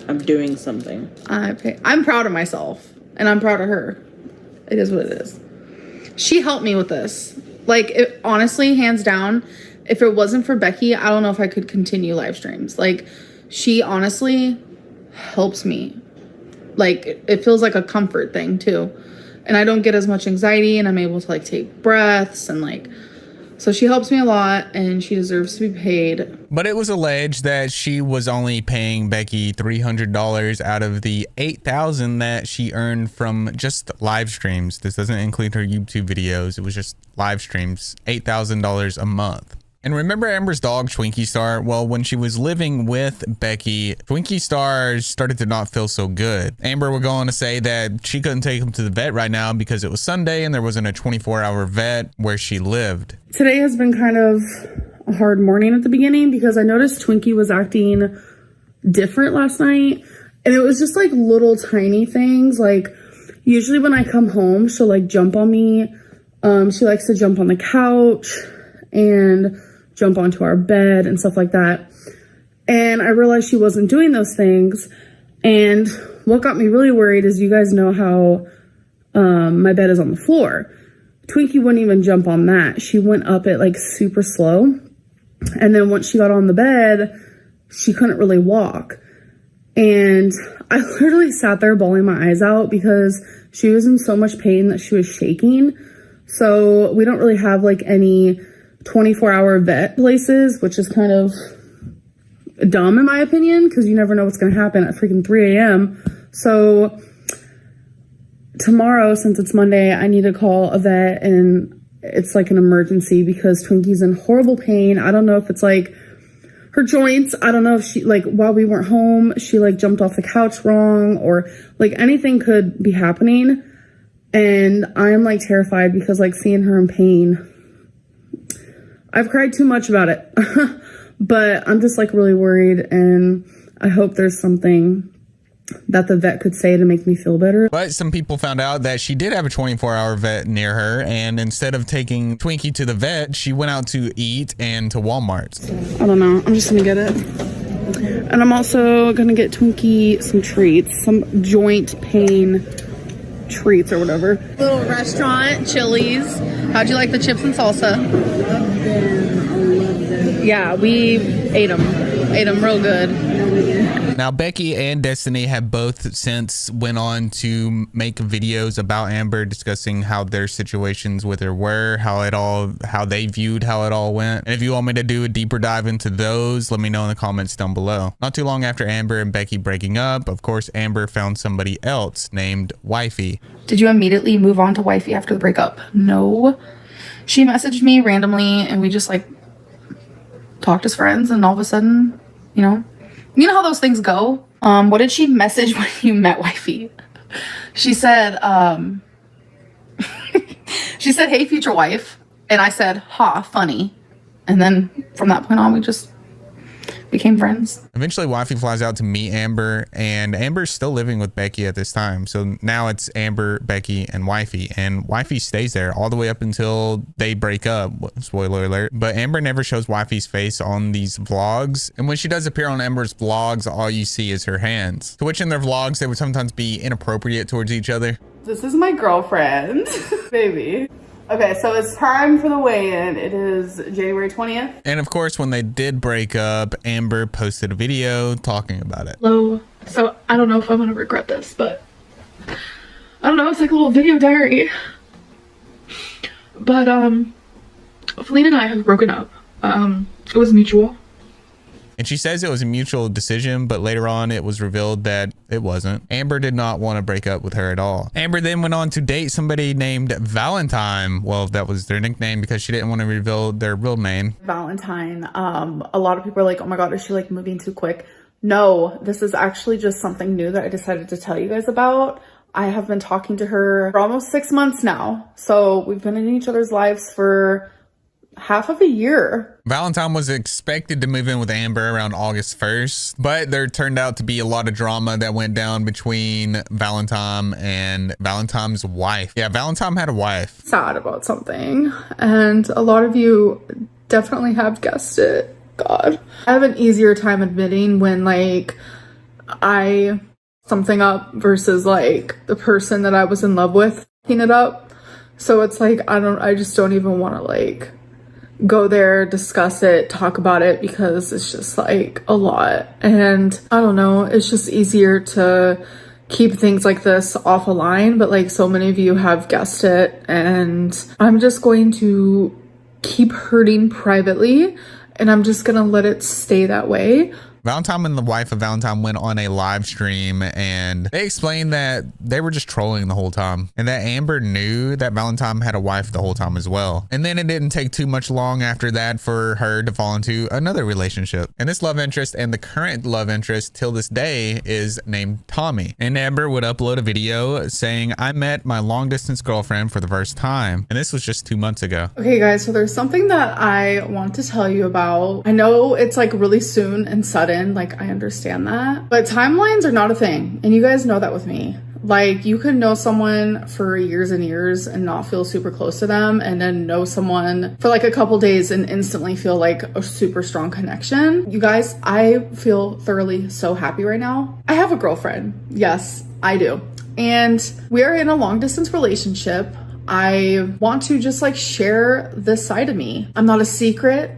I'm doing something. I'm proud of myself, and I'm proud of her. It is what it is. She helped me with this. Like, honestly, hands down, if it wasn't for Becky, I don't know if I could continue live streams. Like, she honestly helps me. Like, it feels like a comfort thing too. And I don't get as much anxiety, and I'm able to like take breaths and like, so she helps me a lot and she deserves to be paid. But it was alleged that she was only paying Becky $300 out of the $8,000 that she earned from just live streams. This doesn't include her YouTube videos. It was just live streams, $8,000 a month. And remember Amber's dog, Twinkie Star? Well, when she was living with Becky, Twinkie Star started to not feel so good. Amber would go on to say that she couldn't take him to the vet right now because it was Sunday and there wasn't a 24-hour vet where she lived. Today has been kind of a hard morning at the beginning because I noticed Twinkie was acting different last night. And it was just like little tiny things. Like, usually when I come home, she'll like jump on me. She likes to jump on the couch and jump onto our bed and stuff like that. And I realized she wasn't doing those things. And what got me really worried is, you guys know how my bed is on the floor. Twinkie wouldn't even jump on that. She went up it like super slow. And then once she got on the bed, she couldn't really walk. And I literally sat there bawling my eyes out because she was in so much pain that she was shaking. So we don't really have like any 24-hour vet places, which is kind of dumb in my opinion, because you never know what's going to happen at freaking 3 a.m. So tomorrow, since it's Monday, I need to call a vet, and it's like an emergency because Twinkie's in horrible pain. I don't know if it's like her joints. I don't know if she, like, while we weren't home, she like jumped off the couch wrong, or like anything could be happening. And I'm like terrified because like seeing her in pain, I've cried too much about it, but I'm just like really worried, and I hope there's something that the vet could say to make me feel better. But some people found out that she did have a 24-hour vet near her, and instead of taking Twinkie to the vet, she went out to eat and to Walmart. I don't know. I'm just gonna get it. And I'm also gonna get Twinkie some treats, some joint pain treats or whatever. Little restaurant, Chili's. How'd you like the chips and salsa? Love them. Yeah, we ate them real good. Now, Becky and Destiny have both since went on to make videos about Amber, discussing how their situations with her were, how they viewed how it all went. And if you want me to do a deeper dive into those, let me know in the comments down below. Not too long after Amber and Becky breaking up, of course, Amber found somebody else named Wifey. Did you immediately move on to Wifey after the breakup? No. She messaged me randomly and we just like talked as friends, and all of a sudden, you know how those things go. What did she message when you met Wifey? She said, she said, "Hey, future wife." And I said, "Ha, funny." And then from that point on, we just became friends. Eventually, Wifey flies out to meet Amber, and Amber's still living with Becky at this time. So now it's Amber, Becky, and Wifey. And Wifey stays there all the way up until they break up. Spoiler alert. But Amber never shows Wifey's face on these vlogs. And when she does appear on Amber's vlogs, all you see is her hands. To which in their vlogs, they would sometimes be inappropriate towards each other. This is my girlfriend, baby. Okay, so it's time for the weigh-in. It is January 20th. And of course, when they did break up, Amber posted a video talking about it. Hello. So I don't know if I'm gonna regret this, but I don't know, it's like a little video diary. But Feline and I have broken up. It was mutual. And she says it was a mutual decision, but later on it was revealed that it wasn't. Amber did not want to break up with her at all. Amber then went on to date somebody named Valentine. Well, that was their nickname because she didn't want to reveal their real name. Valentine. A lot of people are like, "Oh my God, is she like moving too quick?" No, this is actually just something new that I decided to tell you guys about. I have been talking to her for almost 6 months now. So we've been in each other's lives for half of a year. Valentine was expected to move in with Amber around August 1st, but there turned out to be a lot of drama that went down between Valentine and Valentine's wife. Yeah, Valentine had a wife. Sad about something, and a lot of you definitely have guessed it. God. I have an easier time admitting when like I something up versus like the person that I was in love with picking it up. So it's like I just don't even want to like go there, discuss it, talk about it, because it's just like a lot. And I don't know, it's just easier to keep things like this off a line, but like so many of you have guessed it, and I'm just going to keep hurting privately, and I'm just gonna let it stay that way. Valentine and the wife of Valentine went on a live stream, and they explained that they were just trolling the whole time, and that Amber knew that Valentine had a wife the whole time as well. And then it didn't take too much long after that for her to fall into another relationship. And this love interest, and the current love interest till this day, is named Tommy. And Amber would upload a video saying, "I met my long distance girlfriend for the first time." And this was just 2 months ago. Okay guys, so there's something that I want to tell you about. I know it's like really soon and sudden, like I understand that, but timelines are not a thing, and you guys know that with me. Like, you can know someone for years and years and not feel super close to them, and then know someone for like a couple days and instantly feel like a super strong connection. You guys, I feel thoroughly so happy right now. I have a girlfriend. Yes, I do. And we are in a long distance relationship. I want to just like share this side of me. I'm not a secret,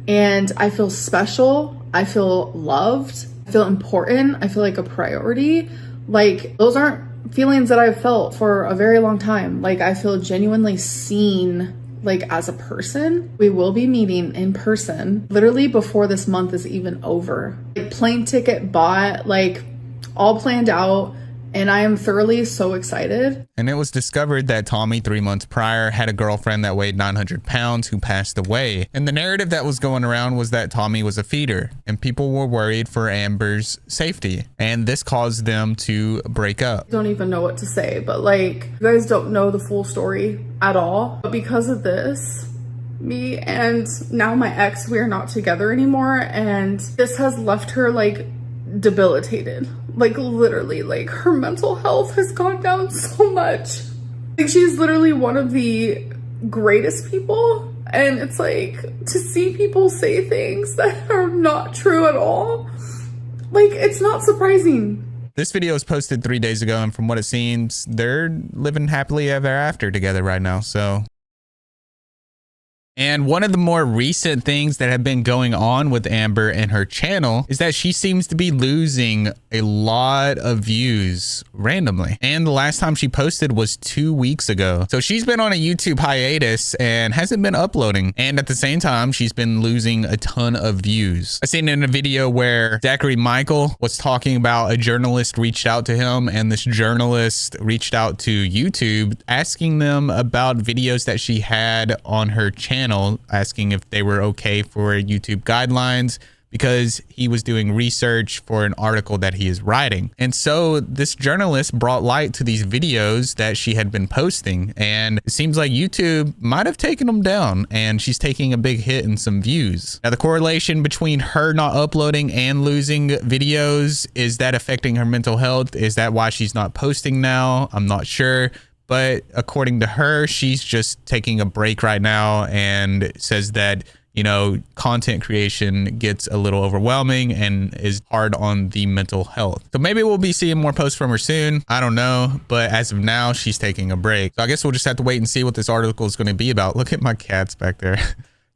and I feel special. I feel loved. I feel important. I feel like a priority. Like, those aren't feelings that I've felt for a very long time. Like, I feel genuinely seen, like, as a person. We will be meeting in person literally before this month is even over. Like, plane ticket bought, like, all planned out. And I am thoroughly so excited. And it was discovered that Tommy 3 months prior had a girlfriend that weighed 900 pounds who passed away. And the narrative that was going around was that Tommy was a feeder, and people were worried for Amber's safety. And this caused them to break up. Don't even know what to say, but like, you guys don't know the full story at all. But because of this, me and now my ex, we are not together anymore. And this has left her like debilitated. Like literally, like her mental health has gone down so much. Like she's literally one of the greatest people, and it's like to see people say things that are not true at all, like it's not surprising. This video was posted 3 days ago, and from what it seems, they're living happily ever after together right now. So, and one of the more recent things that have been going on with Amber and her channel is that she seems to be losing a lot of views randomly. And the last time she posted was 2 weeks ago. So she's been on a YouTube hiatus and hasn't been uploading. And at the same time, she's been losing a ton of views. I seen in a video where Zachary Michael was talking about a journalist reached out to him, and this journalist reached out to YouTube asking them about videos that she had on her channel, asking if they were okay for YouTube guidelines, because he was doing research for an article that he is writing. And so this journalist brought light to these videos that she had been posting, and it seems like YouTube might have taken them down, and she's taking a big hit in some views. Now, the correlation between her not uploading and losing videos, is that affecting her mental health? Is that why she's not posting now? I'm not sure. But according to her, she's just taking a break right now, and says that, you know, content creation gets a little overwhelming and is hard on the mental health. So maybe we'll be seeing more posts from her soon. I don't know. But as of now, she's taking a break. So I guess we'll just have to wait and see what this article is going to be about. Look at my cats back there.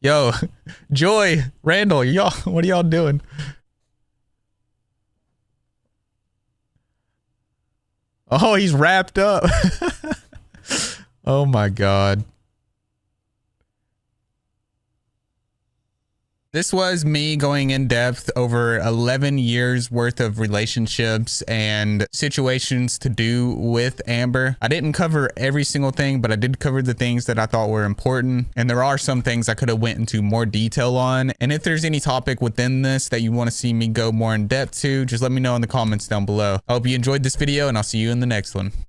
Yo, Joy, Randall, y'all, what are y'all doing? Oh, he's wrapped up. Oh my God. This was me going in depth over 11 years worth of relationships and situations to do with Amber. I didn't cover every single thing, but I did cover the things that I thought were important. And there are some things I could have went into more detail on. And if there's any topic within this that you want to see me go more in depth to, just let me know in the comments down below. I hope you enjoyed this video, and I'll see you in the next one.